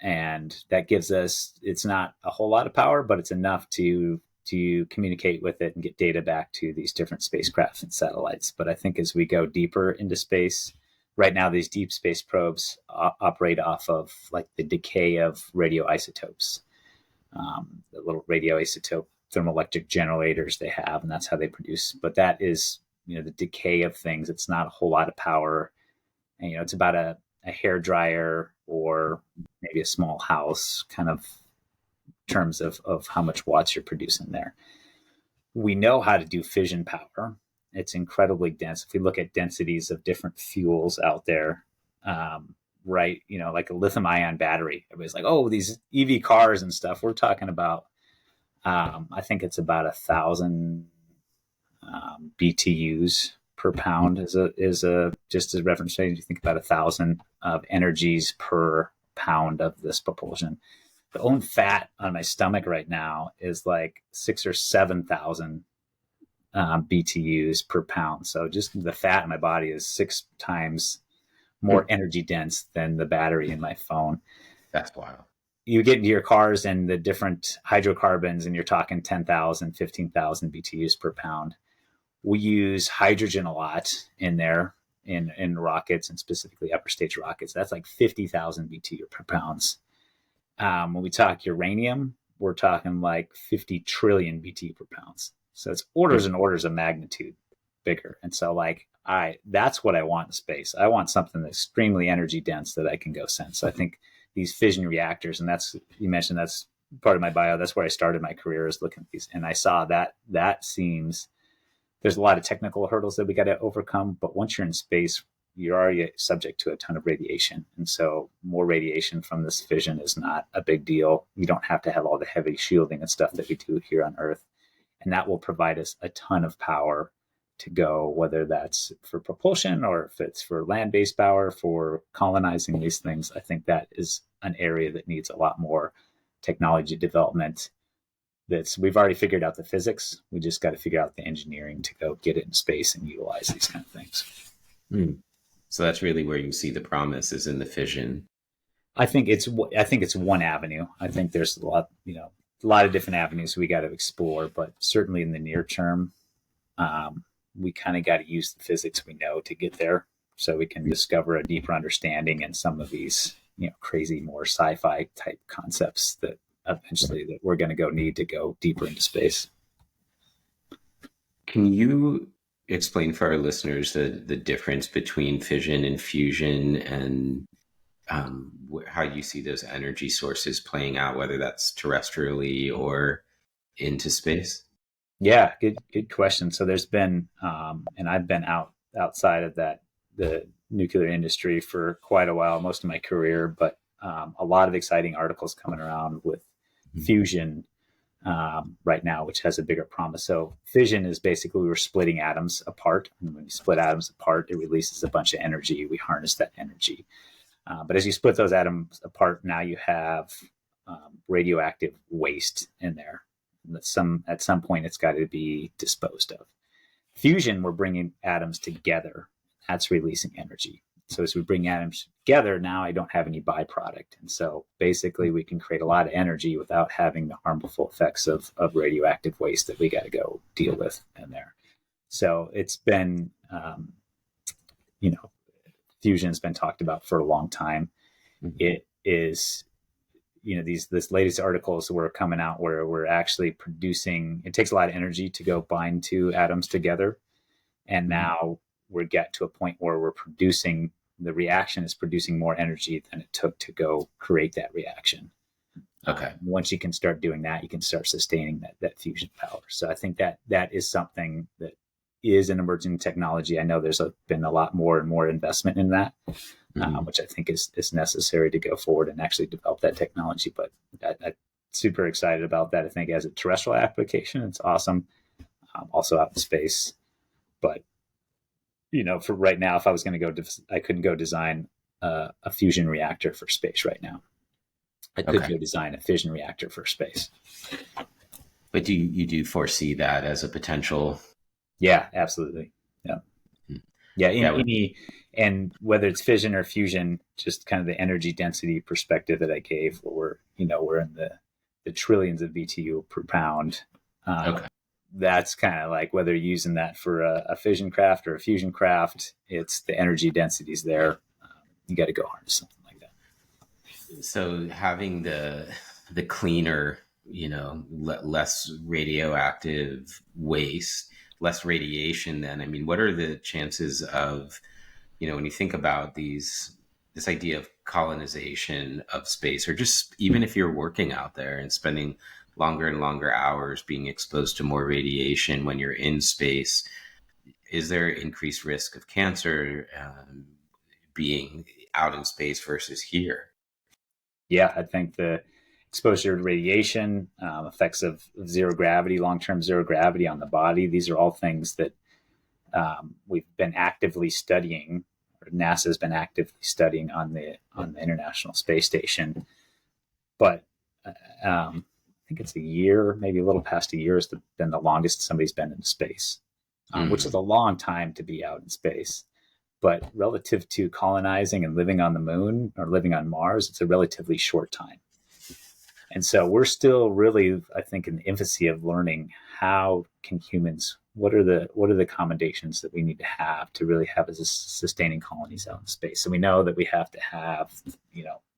[SPEAKER 2] And that gives us, it's not a whole lot of power, but it's enough to communicate with it and get data back to these different spacecrafts and satellites. But I think as we go deeper into space, right now these deep space probes operate off of like the decay of radioisotopes, the little radioisotope thermoelectric generators they have, and that's how they produce. But that is, the decay of things. It's not a whole lot of power, and it's about a hair dryer or maybe a small house, kind of terms of how much watts you're producing there. We know how to do fission power. It's incredibly dense. If we look at densities of different fuels out there, right, like a lithium ion battery, everybody's like, oh, these EV cars and stuff. We're talking about, I think it's about 1,000 BTUs per pound is a just as a reference. You think about 1,000 of energies per pound of this propulsion. The own fat on my stomach right now is like 6,000 or 7,000 BTUs per pound. So just the fat in my body is 6 times more energy dense than the battery in my phone.
[SPEAKER 1] That's wild.
[SPEAKER 2] You get into your cars and the different hydrocarbons, and you're talking 10,000, 15,000 BTUs per pound. We use hydrogen a lot in there in rockets, and specifically upper stage rockets. That's like 50,000 BTU per pounds. When we talk uranium, we're talking like 50 trillion BTU per pounds. So it's orders and orders of magnitude bigger. And so like, that's what I want in space. I want something that's extremely energy dense that I can go sense. So I think these fission reactors, and you mentioned that's part of my bio. That's where I started my career, is looking at these. And I saw that seems, there's a lot of technical hurdles that we got to overcome. But once you're in space, you're already subject to a ton of radiation. And so more radiation from this fission is not a big deal. You don't have to have all the heavy shielding and stuff that we do here on Earth. And that will provide us a ton of power to go, whether that's for propulsion or if it's for land-based power, for colonizing these things. I think that is an area that needs a lot more technology development. We've already figured out the physics. We just got to figure out the engineering to go get it in space and utilize these kind of things.
[SPEAKER 1] So that's really where you see the promise, is in the fission.
[SPEAKER 2] I think it's one avenue. I think there's a lot of different avenues we got to explore, but certainly in the near term, we kind of got to use the physics we know to get there, so we can discover a deeper understanding in some of these, crazy, more sci-fi type concepts that eventually that we're going to need to go deeper into space.
[SPEAKER 1] Can you explain for our listeners the difference between fission and fusion and how you see those energy sources playing out, whether that's terrestrially or into space?
[SPEAKER 2] Yeah, good question. So there's been, and I've been outside of the nuclear industry for quite a while, most of my career, but a lot of exciting articles coming around with fusion right now, which has a bigger promise. So fission is basically we're splitting atoms apart. And when you split atoms apart, it releases a bunch of energy. We harness that energy. But as you split those atoms apart, now you have radioactive waste in there. At some point, it's got to be disposed of. Fusion, we're bringing atoms together. That's releasing energy. So as we bring atoms together, now I don't have any byproduct. And so basically we can create a lot of energy without having the harmful effects of radioactive waste that we got to go deal with in there. So it's been, you know, fusion has been talked about for a long time.
[SPEAKER 1] Mm-hmm.
[SPEAKER 2] It is, this latest articles were coming out where we're actually producing, it takes a lot of energy to go bind two atoms together. And now we're get to a point where the reaction is producing more energy than it took to go create that reaction.
[SPEAKER 1] Okay.
[SPEAKER 2] Once you can start doing that, you can start sustaining that fusion power. So I think that is something that is an emerging technology. I know there's been a lot more and more investment in that, which I think is necessary to go forward and actually develop that technology. But I'm super excited about that. I think as a terrestrial application, it's awesome. Also out in space. But, for right now, if I was going to go, I couldn't go design a fusion reactor for space right now. I could go design a fission reactor for space.
[SPEAKER 1] But do you foresee that as a potential?
[SPEAKER 2] Yeah, absolutely. Yeah. Yeah. And whether it's fission or fusion, just kind of the energy density perspective that I gave, where we're in the trillions of BTU per pound. That's kind of like whether you're using that for a fission craft or a fusion craft, it's the energy densities there. You got to go harness something like that.
[SPEAKER 1] So having the cleaner, less radioactive waste, less radiation, then, I mean, what are the chances of, when you think about this idea of colonization of space, or just even if you're working out there and spending longer and longer hours being exposed to more radiation when you're in space, is there increased risk of cancer being out in space versus here?
[SPEAKER 2] Yeah, I think the exposure to radiation, effects of zero gravity, long-term zero gravity on the body, these are all things that we've been actively studying, or NASA's been actively studying on the International Space Station. But I think it's a year, maybe a little past a year has been the longest somebody's been in space, which is a long time to be out in space. But relative to colonizing and living on the moon or living on Mars, it's a relatively short time. And so we're still really, I think, in the infancy of learning how can humans, what are the accommodations that we need to have to really have as sustaining colonies out in space. So we know that we have to have,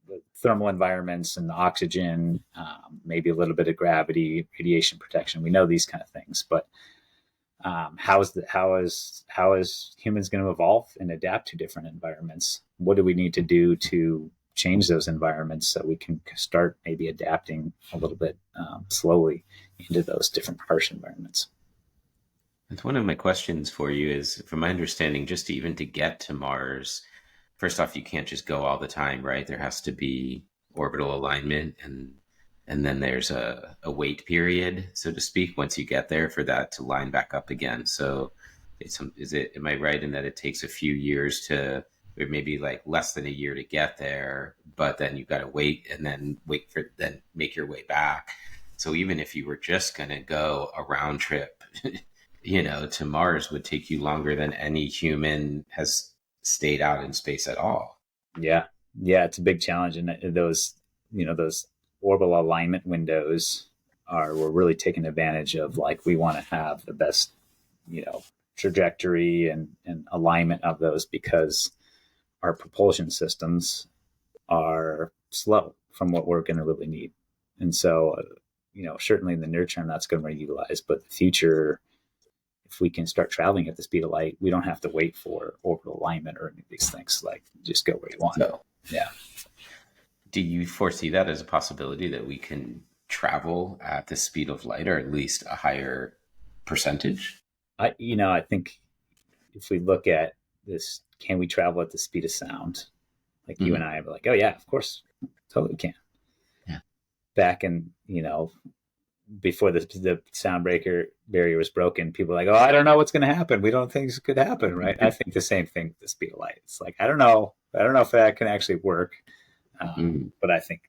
[SPEAKER 2] the thermal environments and the oxygen, maybe a little bit of gravity, radiation protection. We know these kind of things, but how is humans going to evolve and adapt to different environments? What do we need to do to change those environments so we can start maybe adapting a little bit slowly into those different harsh environments?
[SPEAKER 1] That's one of my questions for you is, from my understanding, just even to get to Mars, first off, you can't just go all the time, right? There has to be orbital alignment, and then there's a wait period, so to speak, once you get there for that to line back up again. So am I right in that it takes a few years or maybe like less than a year to get there, but then you've got to wait and then then make your way back. So even if you were just going to go a round trip, to Mars would take you longer than any human has stayed out in space at all.
[SPEAKER 2] Yeah. It's a big challenge. And those orbital alignment windows we're really taking advantage of. Like, we want to have the best, trajectory and alignment of those, because our propulsion systems are slow from what we're going to really need. And so, certainly in the near term, that's going to be utilized, but the future, if we can start traveling at the speed of light, we don't have to wait for orbital alignment or any of these things. Like, just go where you want.
[SPEAKER 1] So,
[SPEAKER 2] Yeah.
[SPEAKER 1] do you foresee that as a possibility that we can travel at the speed of light, or at least a higher percentage?
[SPEAKER 2] I think if we look at this, can we travel at the speed of sound? Like you and I are like, oh yeah, of course, totally can.
[SPEAKER 1] Yeah.
[SPEAKER 2] Back in, before the sound barrier was broken, people were like, oh, I don't know what's going to happen. We don't think this could happen, right? I think the same thing with the speed of light. It's like, I don't know if that can actually work. But I think,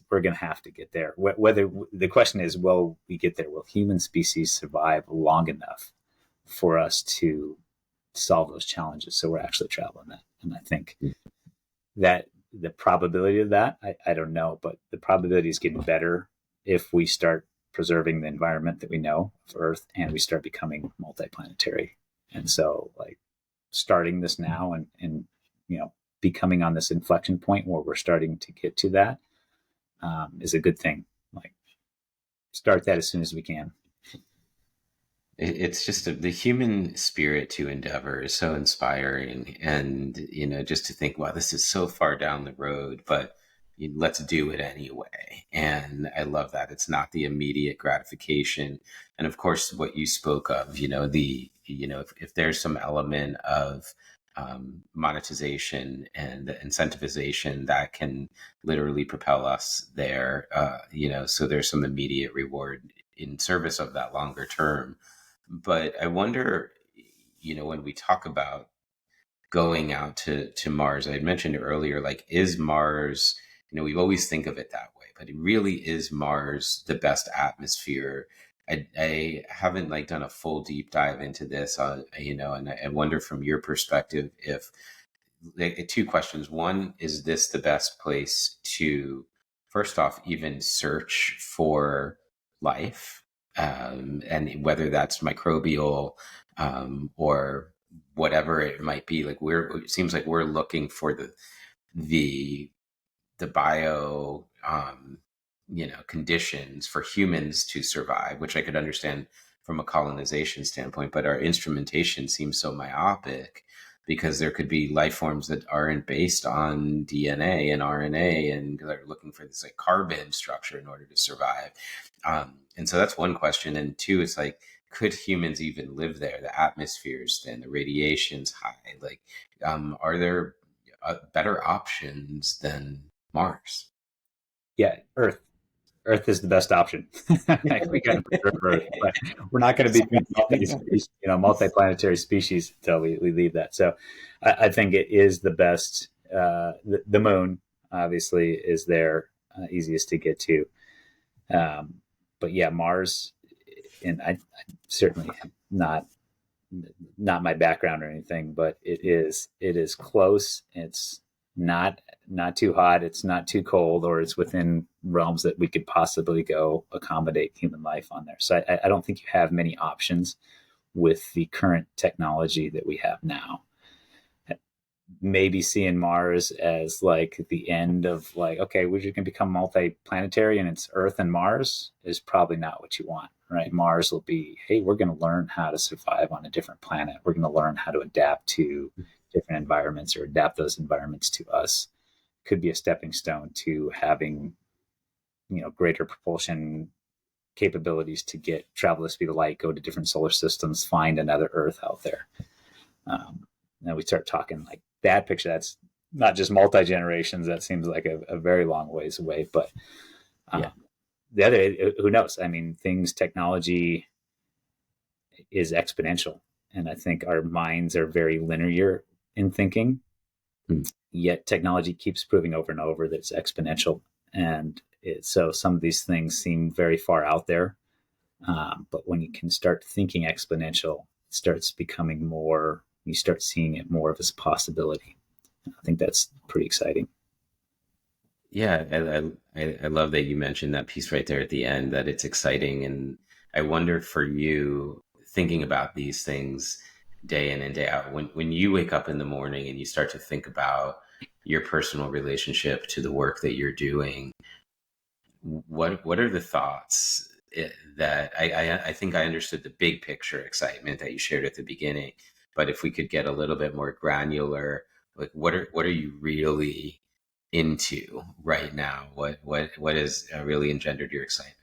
[SPEAKER 2] we're going to have to get there. Whether the question is, will we get there? Will human species survive long enough for us to solve those challenges? So we're actually traveling that. And I think that the probability of that, I don't know, but the probability is getting better if we start preserving the environment that we know of Earth and we start becoming multiplanetary. And so, like, starting this now and becoming on this inflection point where we're starting to get to that is a good thing. Like, start that as soon as we can.
[SPEAKER 1] It's just the human spirit to endeavor is so inspiring, and just to think, wow, this is so far down the road, but let's do it anyway. And I love that it's not the immediate gratification. And of course, what you spoke of, if there's some element of monetization and incentivization that can literally propel us there, so there's some immediate reward in service of that longer term. But I wonder, when we talk about going out to Mars, I had mentioned earlier, like, is Mars, we always think of it that way, but it really is Mars the best atmosphere? I haven't done a full deep dive into this, and I wonder from your perspective if, two questions. One, is this the best place to, first off, even search for life? And whether that's microbial, or whatever it might be, it seems like we're looking for the bio, conditions for humans to survive, which I could understand from a colonization standpoint, but our instrumentation seems so myopic because there could be life forms that aren't based on DNA and RNA, and they're looking for this carbon structure in order to survive. And so that's one question. And two, it's like, could humans even live there? The atmosphere's thin, the radiation's high. Are there better options than Mars?
[SPEAKER 2] Yeah, Earth is the best option. We got to preserve Earth, but we're not going to be multiplanetary species until we leave that. So I think it is the best. The moon obviously is there, easiest to get to. But yeah, Mars, and I certainly not my background or anything, but it is close. It's not too hot. It's not too cold, or it's within realms that we could possibly go accommodate human life on there. So I don't think you have many options with the current technology that we have now. Maybe seeing Mars as the end of okay, we're just going to become multiplanetary and it's Earth and Mars is probably not what you want, right? Mars will be, hey, we're going to learn how to survive on a different planet. We're going to learn how to adapt to different environments or adapt those environments to us. Could be a stepping stone to having, greater propulsion capabilities to travel the speed of light, go to different solar systems, find another Earth out there. Now we start talking that picture. That's not just multi-generations. That seems like a very long ways away. But the other, who knows? I mean, technology is exponential. And I think our minds are very linear in thinking. Yet technology keeps proving over and over that it's exponential. And so some of these things seem very far out there. But when you can start thinking exponential, it starts becoming more, you start seeing it more of as a possibility. I think that's pretty exciting.
[SPEAKER 1] Yeah, I love that you mentioned that piece right there at the end, that it's exciting. And I wonder for you, thinking about these things day in and day out, when you wake up in the morning and you start to think about your personal relationship to the work that you're doing, what are the thoughts that I think I understood the big picture excitement that you shared at the beginning, but if we could get a little bit more granular, like what are you really into right now? What has really engendered your excitement?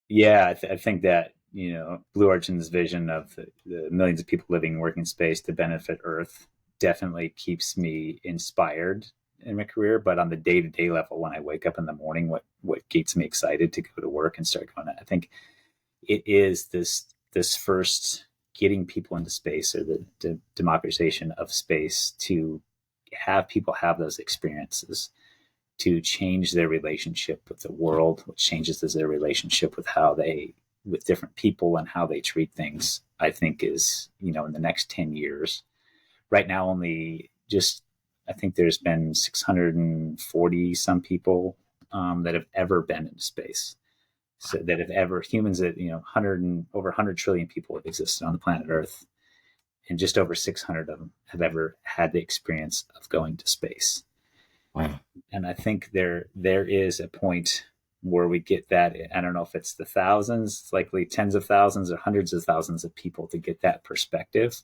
[SPEAKER 2] Yeah, I think that Blue Origin's vision of the millions of people living and working in space to benefit Earth definitely keeps me inspired in my career. But on the day to day level, when I wake up in the morning, what gets me excited to go to work and start going, I think it is this first getting people into space, or the democratization of space, to have people have those experiences, to change their relationship with the world, which changes their relationship with different people and how they treat things. I think is, in the next 10 years. Right now, only just, I think there's been 640 some people that have ever been in space. So that have ever, humans that, 100 and over 100 trillion people have existed on the planet Earth, and just over 600 of them have ever had the experience of going to space.
[SPEAKER 1] Wow.
[SPEAKER 2] And I think there is a point where we get that. I don't know if it's the thousands, it's likely tens of thousands or hundreds of thousands of people to get that perspective,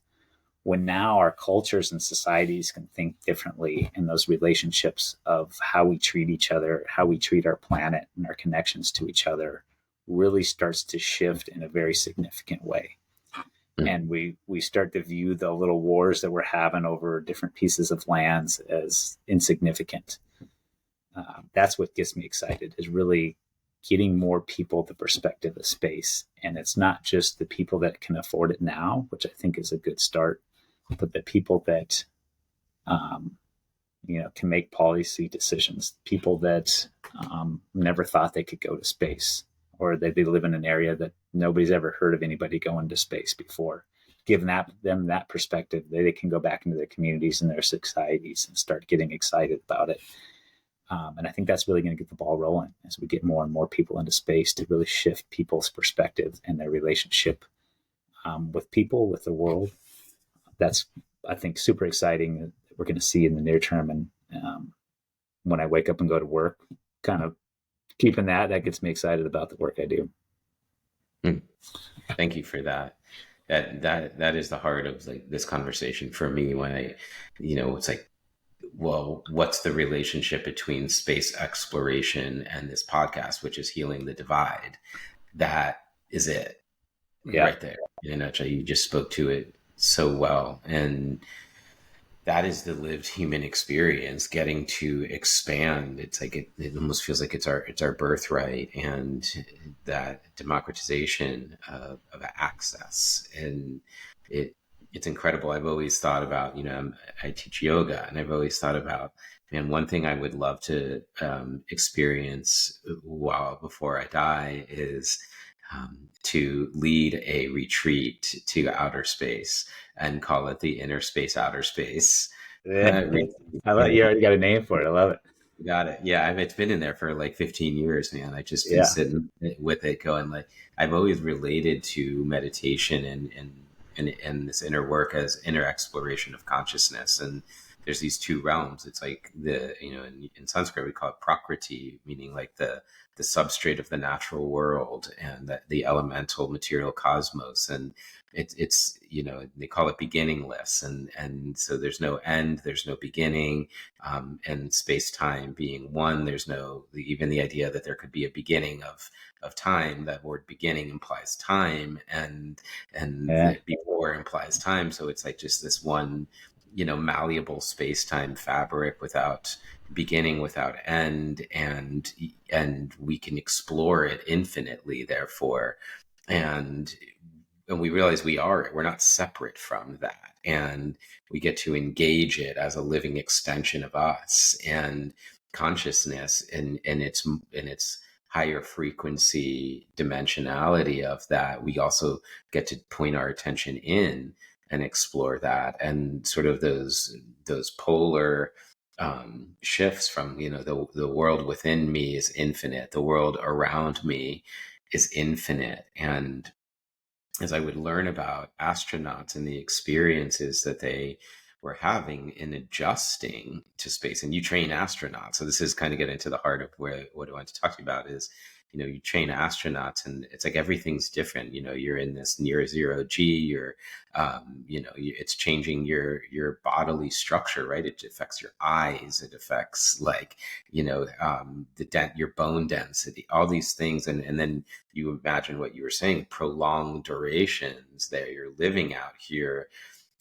[SPEAKER 2] when now our cultures and societies can think differently in those relationships of how we treat each other, how we treat our planet, and our connections to each other really starts to shift in a very significant way. And we start to view the little wars that we're having over different pieces of lands as insignificant. That's what gets me excited, is really getting more people the perspective of space. And it's not just the people that can afford it now, which I think is a good start, but the people that can make policy decisions, people that never thought they could go to space, or that they live in an area that nobody's ever heard of anybody going to space before. Giving them that perspective, they can go back into their communities and their societies and start getting excited about it. And I think that's really going to get the ball rolling as we get more and more people into space, to really shift people's perspective and their relationship with people, with the world. That's, I think, super exciting that we're going to see in the near term. And when I wake up and go to work, kind of keeping that gets me excited about the work I do.
[SPEAKER 1] Thank you for that. That is the heart of like this conversation for me. When it's like, well, what's the relationship between space exploration and this podcast, which is Healing the Divide? That is it, right there. In a nutshell, you just spoke to it so well. And that is the lived human experience, getting to expand. It's like it almost feels like it's our birthright, and that democratization of access. And it's incredible. I've always thought about, I teach yoga, and I've always thought about, man, one thing I would love to experience before I die is to lead a retreat to outer space and call it the inner space, outer space.
[SPEAKER 2] Yeah. I love you already got a name for it. I love it.
[SPEAKER 1] Got it. Yeah, it's been in there for like 15 years, man. I just been sitting with it, going like, I've always related to meditation and this inner work as inner exploration of consciousness. And there's these two realms. It's like in Sanskrit we call it prakriti, meaning like the substrate of the natural world, and the elemental material cosmos. And it's they call it beginningless, and so there's no end, there's no beginning, and space-time being one, there's no even the idea that there could be a beginning of time. That word beginning implies time, and before implies time. So it's like just this one malleable space-time fabric without beginning, without end, and we can explore it infinitely, therefore. And we realize we're not separate from that, and we get to engage it as a living extension of us. And consciousness in its higher frequency dimensionality of that, we also get to point our attention in and explore that, and sort of those polar shifts from the world within me is infinite, the world around me is infinite. And as I would learn about astronauts and the experiences that they were having in adjusting to space, and you train astronauts, so this is kind of getting to the heart of what I want to talk to you about, is you train astronauts, and it's like everything's different. You're in this near zero G. You're, it's changing your bodily structure, right? It affects your eyes. It affects like, your bone density, all these things, and then you imagine what you were saying, prolonged durations that you're living out here,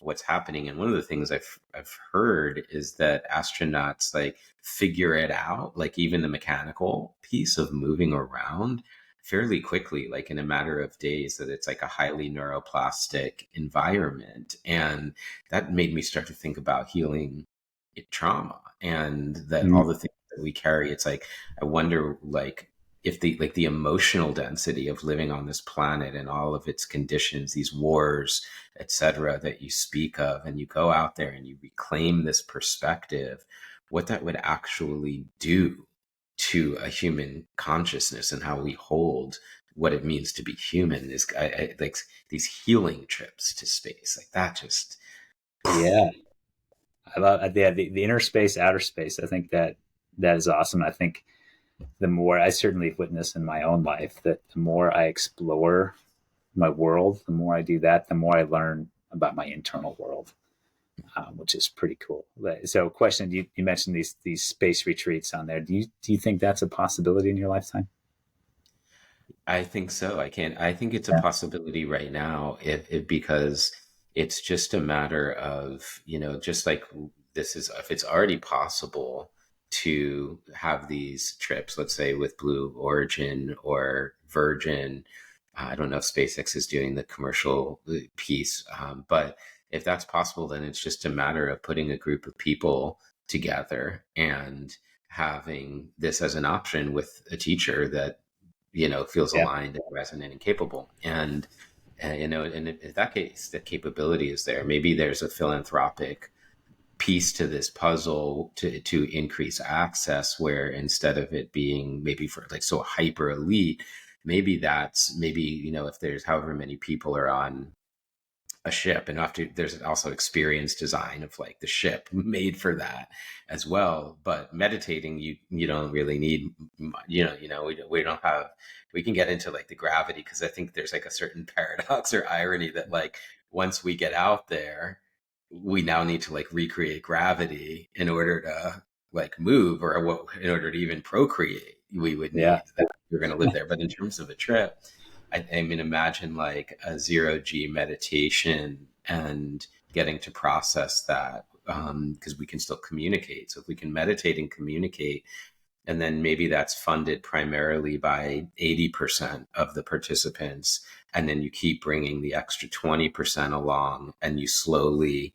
[SPEAKER 1] what's happening. And one of the things I've heard is that astronauts like figure it out, like even the mechanical piece of moving around fairly quickly, like in a matter of days, that it's like a highly neuroplastic environment. And that made me start to think about healing trauma, and that all
[SPEAKER 2] Mm,
[SPEAKER 1] the things that we carry. It's like, I wonder, like, if the emotional density of living on this planet and all of its conditions, these wars, etc., that you speak of, and you go out there and you reclaim this perspective, what that would actually do to a human consciousness and how we hold what it means to be human. Is like these healing trips to space, like that just
[SPEAKER 2] yeah, I love the inner space, outer space. I think that is awesome. I think the more I certainly witness in my own life that the more I explore my world, the more I do that, the more I learn about my internal world, which is pretty cool. So, question: you mentioned these space retreats on there. Do you think that's a possibility in your lifetime?
[SPEAKER 1] I think so. I think it's a
[SPEAKER 2] Yeah,
[SPEAKER 1] possibility right now, if because it's just a matter of, just like this is, if it's already possible to have these trips, let's say with Blue Origin or Virgin. I don't know if SpaceX is doing the commercial piece, but if that's possible, then it's just a matter of putting a group of people together and having this as an option with a teacher that feels
[SPEAKER 2] yeah,
[SPEAKER 1] aligned and resonant and capable. And in that case, the capability is there. Maybe there's a philanthropic piece to this puzzle to increase access, where instead of it being maybe for like so hyper elite, maybe if there's however many people are on a ship, and after there's also experience design of like the ship made for that as well. But meditating, you don't really need, we don't have, we can get into like the gravity, because I think there's like a certain paradox or irony that like once we get out there, we now need to like recreate gravity in order to like move, or what, in order to even procreate, we would
[SPEAKER 2] yeah,
[SPEAKER 1] need that, we're going to live there. But in terms of a trip, I mean, imagine like a zero G meditation and getting to process that, because we can still communicate. So if we can meditate and communicate, and then maybe that's funded primarily by 80% of the participants, and then you keep bringing the extra 20% along, and you slowly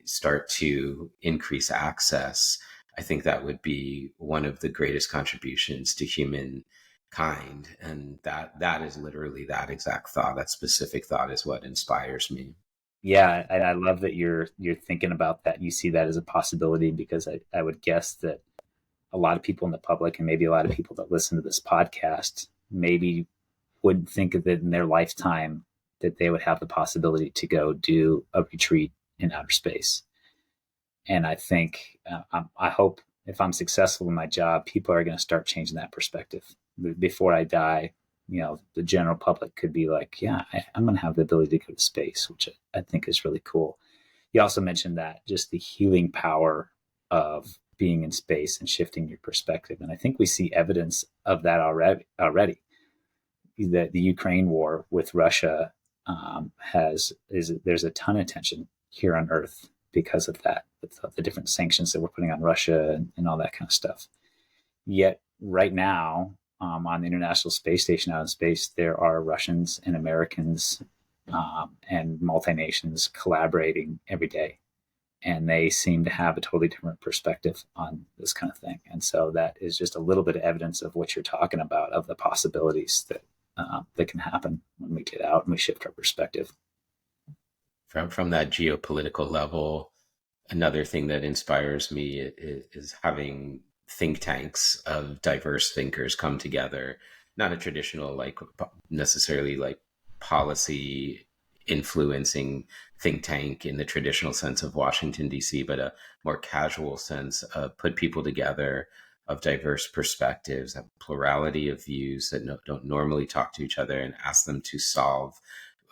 [SPEAKER 1] start to increase access. I think that would be one of the greatest contributions to human kind, and that is literally that exact thought, that specific thought, is what inspires me.
[SPEAKER 2] yeah. And I love that you're thinking about that. You see that as a possibility because I would guess that a lot of people in the public and maybe a lot of people that listen to this podcast maybe wouldn't think of it in their lifetime that they would have the possibility to go do a retreat in outer space. And I think, I hope if I'm successful in my job, people are going to start changing that perspective. Before I die, the general public could be like, yeah, I'm going to have the ability to go to space, which I think is really cool. You also mentioned that just the healing power of being in space and shifting your perspective. And I think we see evidence of that already. The Ukraine war with Russia there's a ton of tension here on Earth because of that, with the different sanctions that we're putting on Russia and all that kind of stuff. Yet right now, on the International Space Station out in space, there are Russians and Americans and multinations collaborating every day, and they seem to have a totally different perspective on this kind of thing. And so that is just a little bit of evidence of what you're talking about, of the possibilities that can happen when we get out and we shift our perspective.
[SPEAKER 1] From that geopolitical level, another thing that inspires me is having think tanks of diverse thinkers come together, not a traditional, like necessarily like policy influencing think tank in the traditional sense of Washington, D.C., but a more casual sense of put people together of diverse perspectives, a plurality of views that don't normally talk to each other, and ask them to solve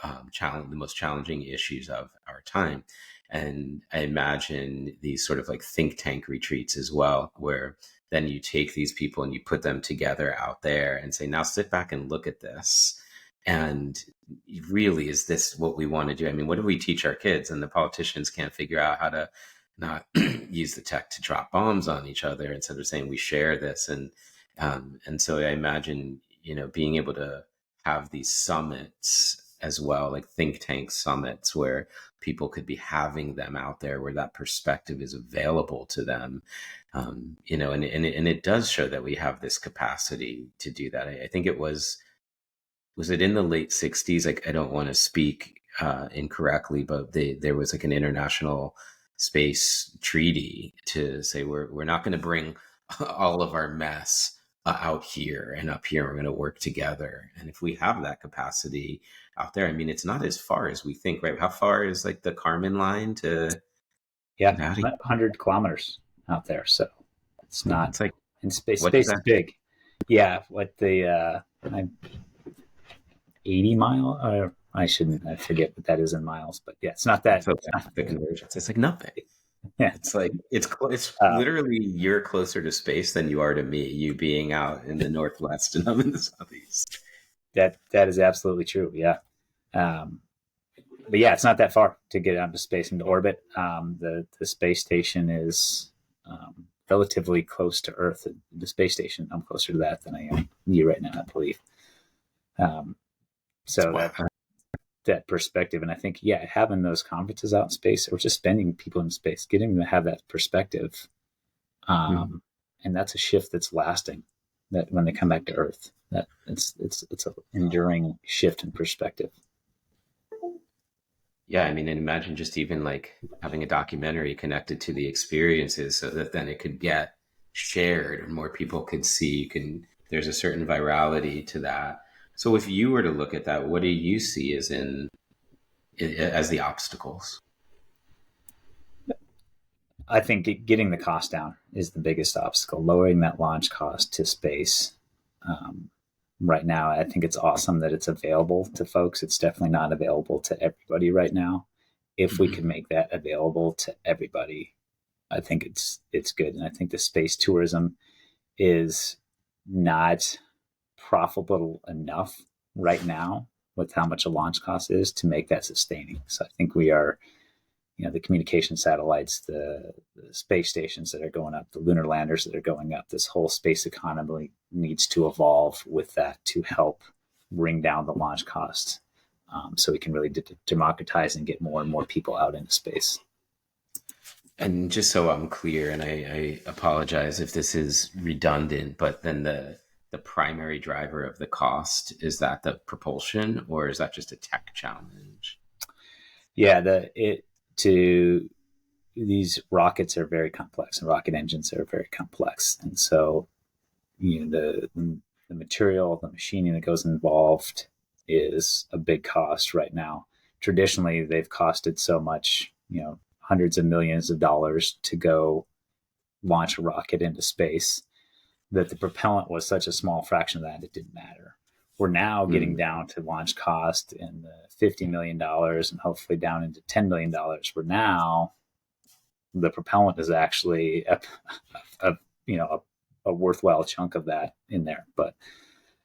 [SPEAKER 1] the most challenging issues of our time. And I imagine these sort of like think tank retreats as well, where then you take these people and you put them together out there and say, now sit back and look at this. And really, is this what we want to do? I mean, what do we teach our kids? And the politicians can't figure out how to not use the tech to drop bombs on each other instead of saying we share this. And so I imagine, being able to have these summits as well, like think tank summits, where people could be having them out there, where that perspective is available to them. And it does show that we have this capacity to do that. I think it was it in the late 60s? Like, I don't want to speak incorrectly, but there was like an international space treaty to say we're not going to bring all of our mess out here and up here. We're going to work together. And if we have that capacity out there, I mean, it's not as far as we think, right? How far is like the Kármán line to?
[SPEAKER 2] Yeah, 100 kilometers out there. So it's not.
[SPEAKER 1] It's like
[SPEAKER 2] in space. Space is big. Yeah, what the 80 mile? I forget what that is in miles, but yeah, it's not that.
[SPEAKER 1] The convergence. It's like nothing. Yeah, it's like it's literally you're closer to space than you are to me. You being out in the northwest and I'm in the southeast.
[SPEAKER 2] That is absolutely true. Yeah, but yeah, it's not that far to get out into space, into orbit. The space station is relatively close to Earth. The space station, I'm closer to that than I am you right now, I believe. So that perspective, and I think, yeah, having those conferences out in space, or just spending people in space, getting them to have that perspective, and that's a shift that's lasting. That when they come back to Earth, that it's an enduring shift in perspective.
[SPEAKER 1] Yeah, I mean, and imagine just even like having a documentary connected to the experiences, so that then it could get shared and more people could see. There's a certain virality to that. So if you were to look at that, what do you see as the obstacles?
[SPEAKER 2] I think getting the cost down is the biggest obstacle, lowering that launch cost to space. Right now, I think it's awesome that it's available to folks. It's definitely not available to everybody right now. If we could make that available to everybody, I think it's good. And I think the space tourism is not profitable enough right now with how much a launch cost is to make that sustaining. So I think we are, the communication satellites, the space stations that are going up, the lunar landers that are going up, this whole space economy needs to evolve with that to help bring down the launch costs, so we can really democratize and get more and more people out into space.
[SPEAKER 1] And just so I'm clear, and I apologize if this is redundant, but then the primary driver of the cost, is that the propulsion, or is that just a tech challenge?
[SPEAKER 2] Yeah, these rockets are very complex, and rocket engines are very complex. And so, the material, the machining that goes involved is a big cost right now. Traditionally, they've costed so much, hundreds of millions of dollars to go launch a rocket into space, that the propellant was such a small fraction of that, it didn't matter. We're now getting down to launch cost in the $50 million and hopefully down into $10 million, where now the propellant is actually a worthwhile chunk of that in there. But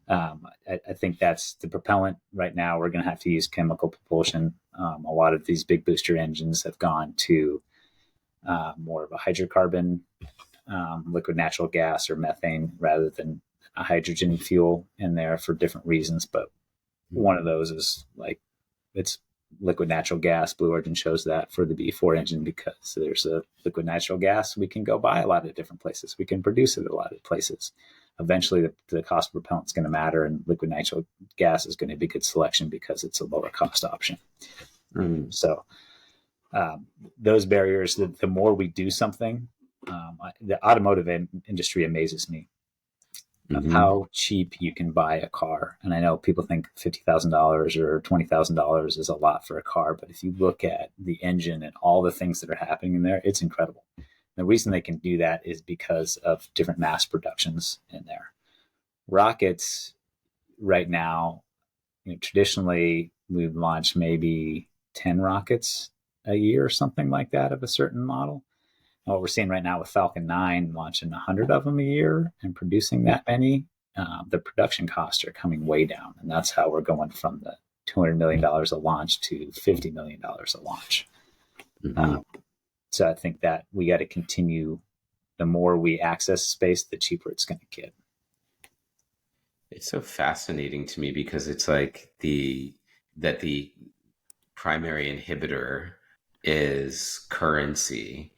[SPEAKER 2] I think that's the propellant right now. We're going to have to use chemical propulsion. A lot of these big booster engines have gone to more of a hydrocarbon, liquid natural gas or methane, rather than a hydrogen fuel in there for different reasons. But one of those is like, it's liquid natural gas. Blue Origin chose that for the B4 engine because there's a liquid natural gas we can go buy a lot of different places. We can produce it at a lot of places. Eventually, the cost of propellant is going to matter, and liquid natural gas is going to be a good selection because it's a lower cost option. So those barriers, the more we do something, the automotive industry amazes me of how cheap you can buy a car. And I know people think $50,000 or $20,000 is a lot for a car, but if you look at the engine and all the things that are happening in there, it's incredible. The reason they can do that is because of different mass productions in there. Rockets right now, traditionally we've launched maybe 10 rockets a year or something like that of a certain model. And what we're seeing right now with Falcon 9 launching 100 of them a year and producing that many, the production costs are coming way down. And that's how we're going from the $200 million a launch to $50 million a launch.
[SPEAKER 1] Mm-hmm.
[SPEAKER 2] So I think that we got to continue. The more we access space, the cheaper it's going to get.
[SPEAKER 1] It's so fascinating to me because it's like the primary inhibitor is currency,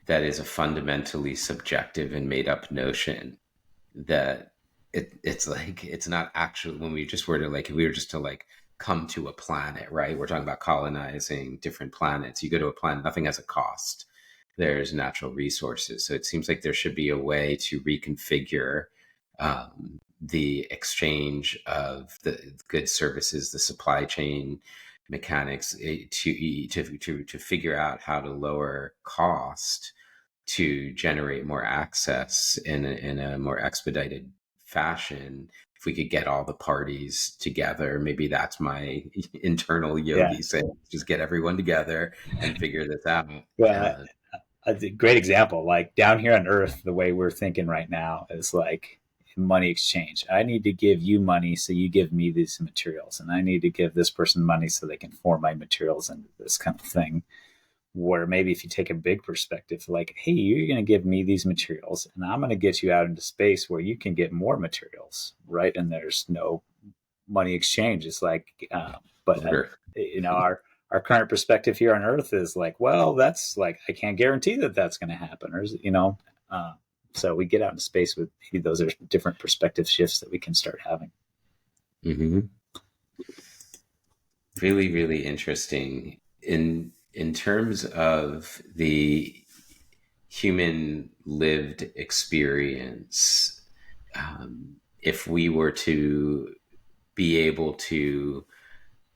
[SPEAKER 1] that is a fundamentally subjective and made up notion, that it's like it's not actually, when we just were to like, if we were just to like come to a planet, right? We're talking about colonizing different planets. You go to a planet, nothing has a cost. There's natural resources. So it seems like there should be a way to reconfigure the exchange of the goods, services, the supply chain mechanics, to figure out how to lower cost to generate more access in a more expedited fashion. If we could get all the parties together, maybe that's my internal yogi saying, just get everyone together and figure this out.
[SPEAKER 2] Well, a great example, like down here on Earth, the way we're thinking right now is like money exchange. I need to give you money so you give me these materials, and I need to give this person money so they can form my materials into this kind of thing. Where maybe if you take a big perspective, like, hey, you're going to give me these materials and I'm going to get you out into space where you can get more materials, right? And there's no money exchange. It's like, our current perspective here on Earth is like, well, that's like, I can't guarantee that that's going to happen, or so we get out into space with maybe those are different perspective shifts that we can start having.
[SPEAKER 1] Mm-hmm. Really, really interesting. In terms of the human lived experience, if we were to be able to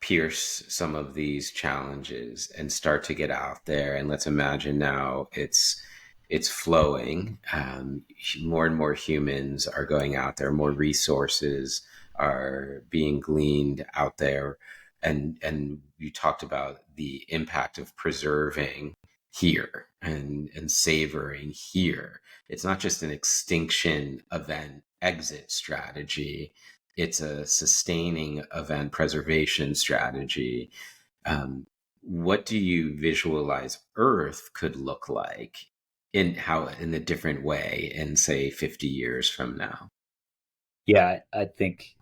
[SPEAKER 1] pierce some of these challenges and start to get out there, and let's imagine now it's flowing, more and more humans are going out there, more resources are being gleaned out there, and you talked about the impact of preserving here and savoring here. It's not just an extinction event exit strategy, it's a sustaining event preservation strategy. What do you visualize Earth could look like in a different way in, say, 50 years from now?
[SPEAKER 2] Yeah, I think,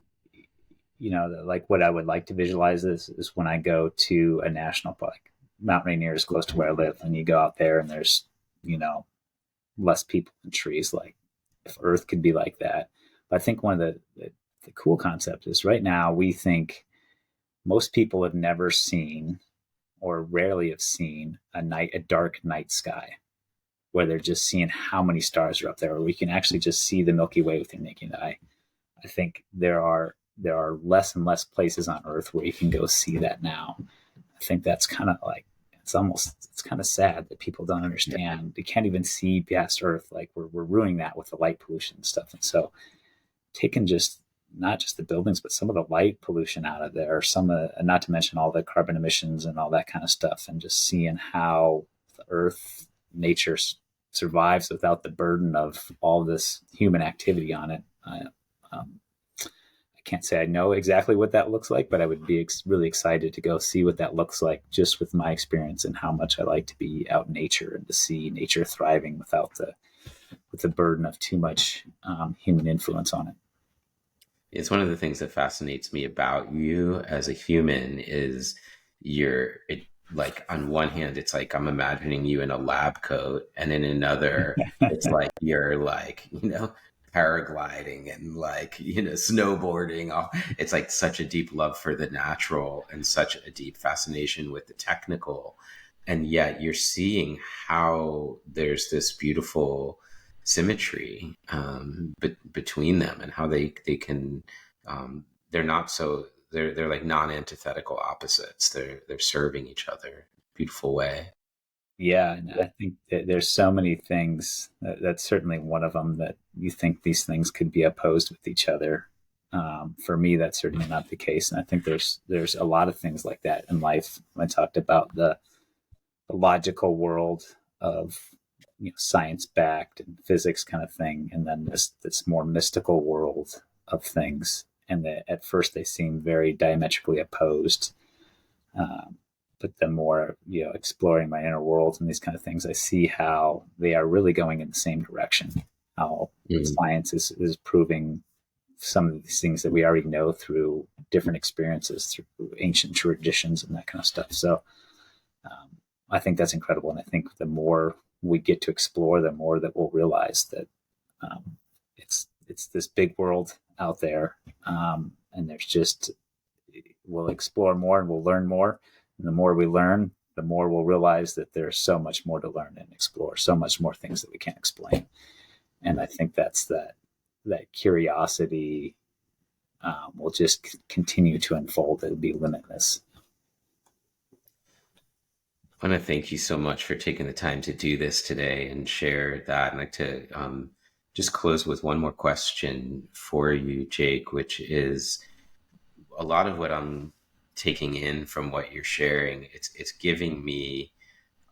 [SPEAKER 2] like what I would like to visualize is when I go to a national park. Mount Rainier is close to where I live, and you go out there and there's, less people and trees. Like if Earth could be like that. But I think one of the cool concepts is right now we think most people have never seen or rarely have seen a dark night sky where they're just seeing how many stars are up there, or we can actually just see the Milky Way with your naked eye. I think there are less and less places on Earth where you can go see that now. I think that's kind of like, it's kind of sad that people don't understand. They can't even see past Earth. Like we're ruining that with the light pollution and stuff. And so taking just not just the buildings, but some of the light pollution out of there, not to mention all the carbon emissions and all that kind of stuff, and just seeing how the Earth, nature survives without the burden of all this human activity on it. I can't say I know exactly what that looks like, but I would be really excited to go see what that looks like just with my experience and how much I like to be out in nature and to see nature thriving without the burden of too much human influence on it.
[SPEAKER 1] It's one of the things that fascinates me about you as a human is like on one hand, it's like I'm imagining you in a lab coat, and in another, it's like you're like, paragliding and like, snowboarding. It's like such a deep love for the natural and such a deep fascination with the technical. And yet you're seeing how there's this beautiful symmetry between them, and how they can, they're not so, they're like non-antithetical opposites. They're serving each other in a beautiful way.
[SPEAKER 2] Yeah, and I think that there's so many things. That's certainly one of them, that you think these things could be opposed with each other. For me, that's certainly not the case, and I think there's a lot of things like that in life. I talked about the logical world of, science backed and physics kind of thing, and then this more mystical world of things, and that at first they seem very diametrically opposed. Um, but the more, exploring my inner worlds and these kind of things, I see how they are really going in the same direction. How
[SPEAKER 1] Mm.
[SPEAKER 2] science is proving some of these things that we already know through different experiences, through ancient traditions and that kind of stuff. So um, I think that's incredible, and I think the more we get to explore, the more that we'll realize that it's this big world out there, and there's just we'll explore more and we'll learn more. And the more we learn, the more we'll realize that there's so much more to learn and explore, so much more things that we can't explain. And I think that's that curiosity will just continue to unfold. It'll be limitless.
[SPEAKER 1] I want to thank you so much for taking the time to do this today and share that. I'd like to just close with one more question for you, Jake, which is a lot of what I'm taking in from what you're sharing. It's giving me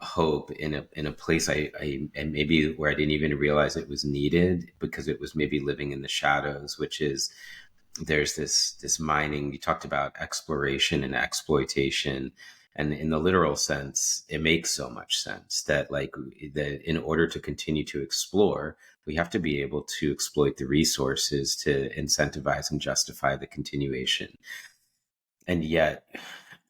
[SPEAKER 1] hope in a place I and maybe where I didn't even realize it was needed because it was maybe living in the shadows, which is there's this mining. You talked about exploration and exploitation, and in the literal sense it makes so much sense that like that in order to continue to explore, we have to be able to exploit the resources to incentivize and justify the continuation. And yet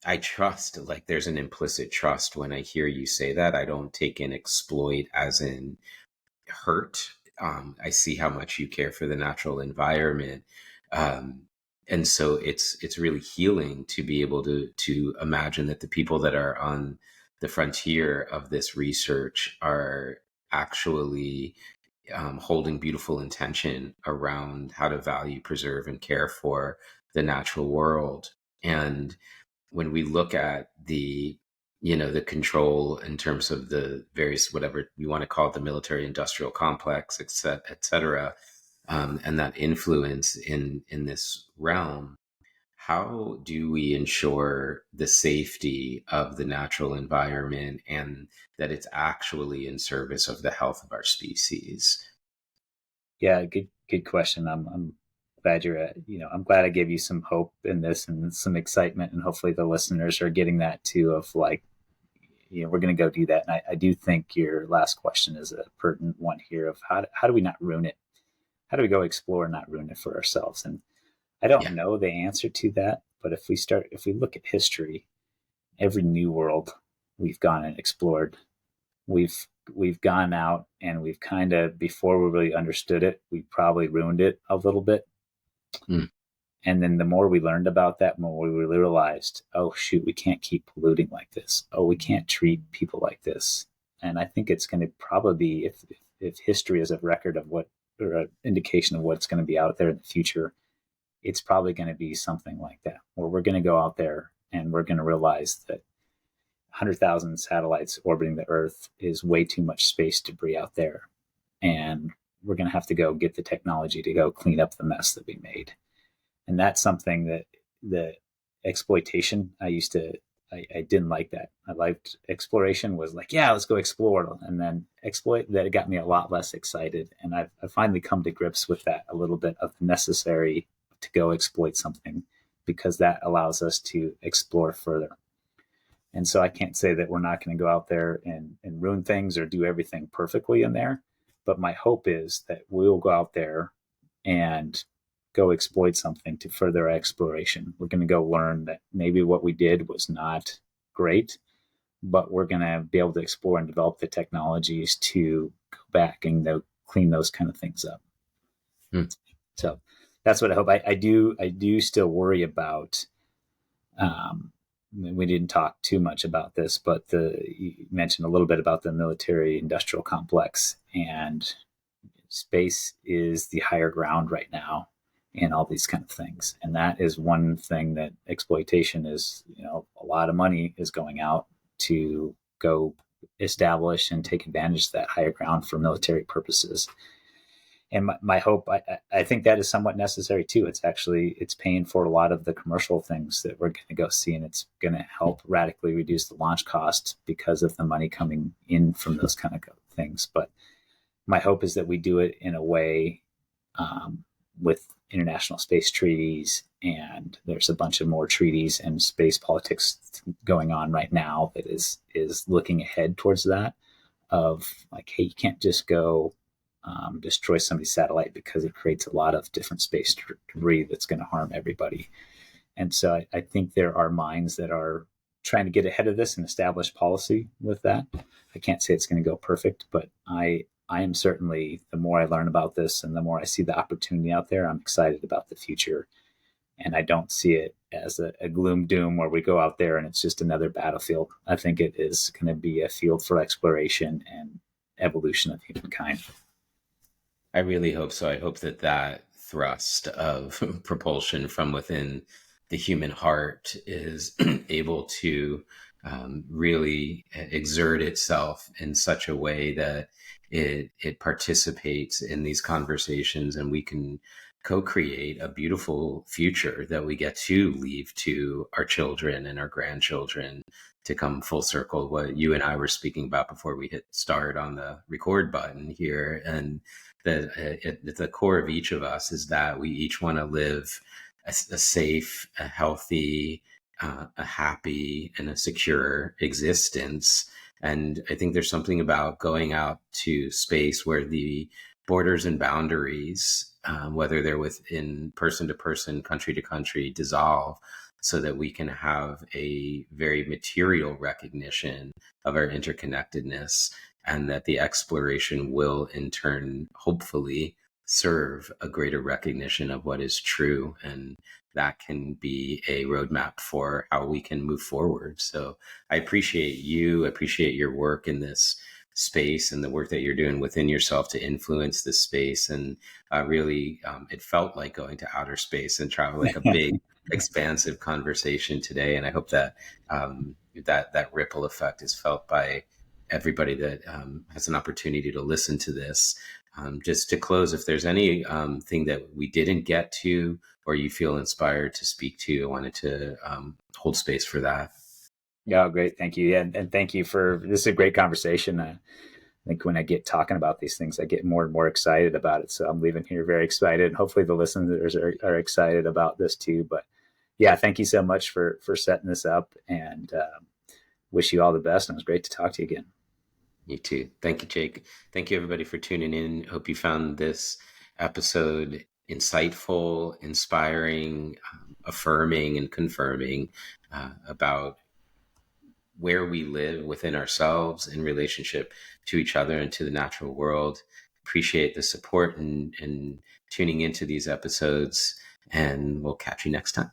[SPEAKER 1] I trust, like there's an implicit trust when I hear you say that. I don't take in exploit as in hurt. I see how much you care for the natural environment. Um, and so it's really healing to be able to imagine that the people that are on the frontier of this research are actually holding beautiful intention around how to value, preserve, and care for the natural world. And when we look at the control in terms of the various whatever you want to call it, the military industrial complex, et cetera, and that influence in this realm, how do we ensure the safety of the natural environment and that it's actually in service of the health of our species?
[SPEAKER 2] Yeah, good question. I'm glad I'm glad I gave you some hope in this and some excitement, and hopefully the listeners are getting that too. Of like, we're going to go do that. And I do think your last question is a pertinent one here of how do we not ruin it? How do we go explore and not ruin it for ourselves? And I don't
[SPEAKER 1] Yeah.
[SPEAKER 2] know the answer to that, but if we look at history, every new world we've gone and explored, we've we've gone out and we've kind of, before we really understood it, we probably ruined it a little bit.
[SPEAKER 1] Mm.
[SPEAKER 2] And then the more we learned about that, more we really realized, oh shoot, we can't keep polluting like this. Oh, we can't treat people like this. And I think it's going to probably be, if history is a record of what, or an indication of what's going to be out there in the future, it's probably going to be something like that, where we're going to go out there and we're going to realize that 100,000 satellites orbiting the Earth is way too much space debris out there. And we're going to have to go get the technology to go clean up the mess that we made. And that's something that the exploitation, I didn't like that. I liked exploration, was like, yeah, let's go explore. And then exploit, that it got me a lot less excited. And I've finally come to grips with that a little bit of the necessary to go exploit something, because that allows us to explore further. And so I can't say that we're not going to go out there and ruin things or do everything perfectly in there. But my hope is that we'll go out there and go exploit something to further exploration. We're going to go learn that maybe what we did was not great, but we're going to be able to explore and develop the technologies to go back and clean those kind of things up.
[SPEAKER 1] Mm.
[SPEAKER 2] So that's what I hope. I do still worry about. We didn't talk too much about this, but you mentioned a little bit about the military industrial complex, and space is the higher ground right now in all these kind of things. And that is one thing that exploitation is, a lot of money is going out to go establish and take advantage of that higher ground for military purposes. And my hope, I think that is somewhat necessary too. It's paying for a lot of the commercial things that we're going to go see, and it's going to help radically reduce the launch cost because of the money coming in from those kind of things. But my hope is that we do it in a way with international space treaties, and there's a bunch of more treaties and space politics going on right now that is looking ahead towards that, of like, hey, you can't just go destroy somebody's satellite because it creates a lot of different space debris that's going to harm everybody. And so I think there are minds that are trying to get ahead of this and establish policy with that. I can't say it's going to go perfect, but I am certainly, the more I learn about this and the more I see the opportunity out there, I'm excited about the future. And I don't see it as a gloom doom where we go out there and it's just another battlefield. I think it is going to be a field for exploration and evolution of humankind.
[SPEAKER 1] I really hope so. I hope that that thrust of propulsion from within the human heart is able to really exert itself in such a way that it participates in these conversations, and we can co-create a beautiful future that we get to leave to our children and our grandchildren, to come full circle what you and I were speaking about before we hit start on the record button here. And at the core of each of us is that we each want to live a safe, a healthy, a happy, and a secure existence. And I think there's something about going out to space where the borders and boundaries, whether they're within person to person, country to country, dissolve, so that we can have a very material recognition of our interconnectedness, and that the exploration will in turn hopefully serve a greater recognition of what is true, and that can be a roadmap for how we can move forward. So I appreciate your work in this space and the work that you're doing within yourself to influence this space. And really, it felt like going to outer space and travel, like a big expansive conversation today. And I hope that that ripple effect is felt by everybody that has an opportunity to listen to this. Just to close, if there's any thing that we didn't get to or you feel inspired to speak to, I wanted to hold space for that.
[SPEAKER 2] Yeah, great. Thank you. Yeah, and thank you for, this is a great conversation. I think when I get talking about these things, I get more and more excited about it. So I'm leaving here very excited. Hopefully the listeners are excited about this too. But yeah, thank you so much for setting this up, and wish you all the best. And it was great to talk to you again.
[SPEAKER 1] You too. Thank you, Jake. Thank you, everybody, for tuning in. Hope you found this episode insightful, inspiring, affirming, and confirming about where we live within ourselves in relationship to each other and to the natural world. Appreciate the support and tuning into these episodes, and we'll catch you next time.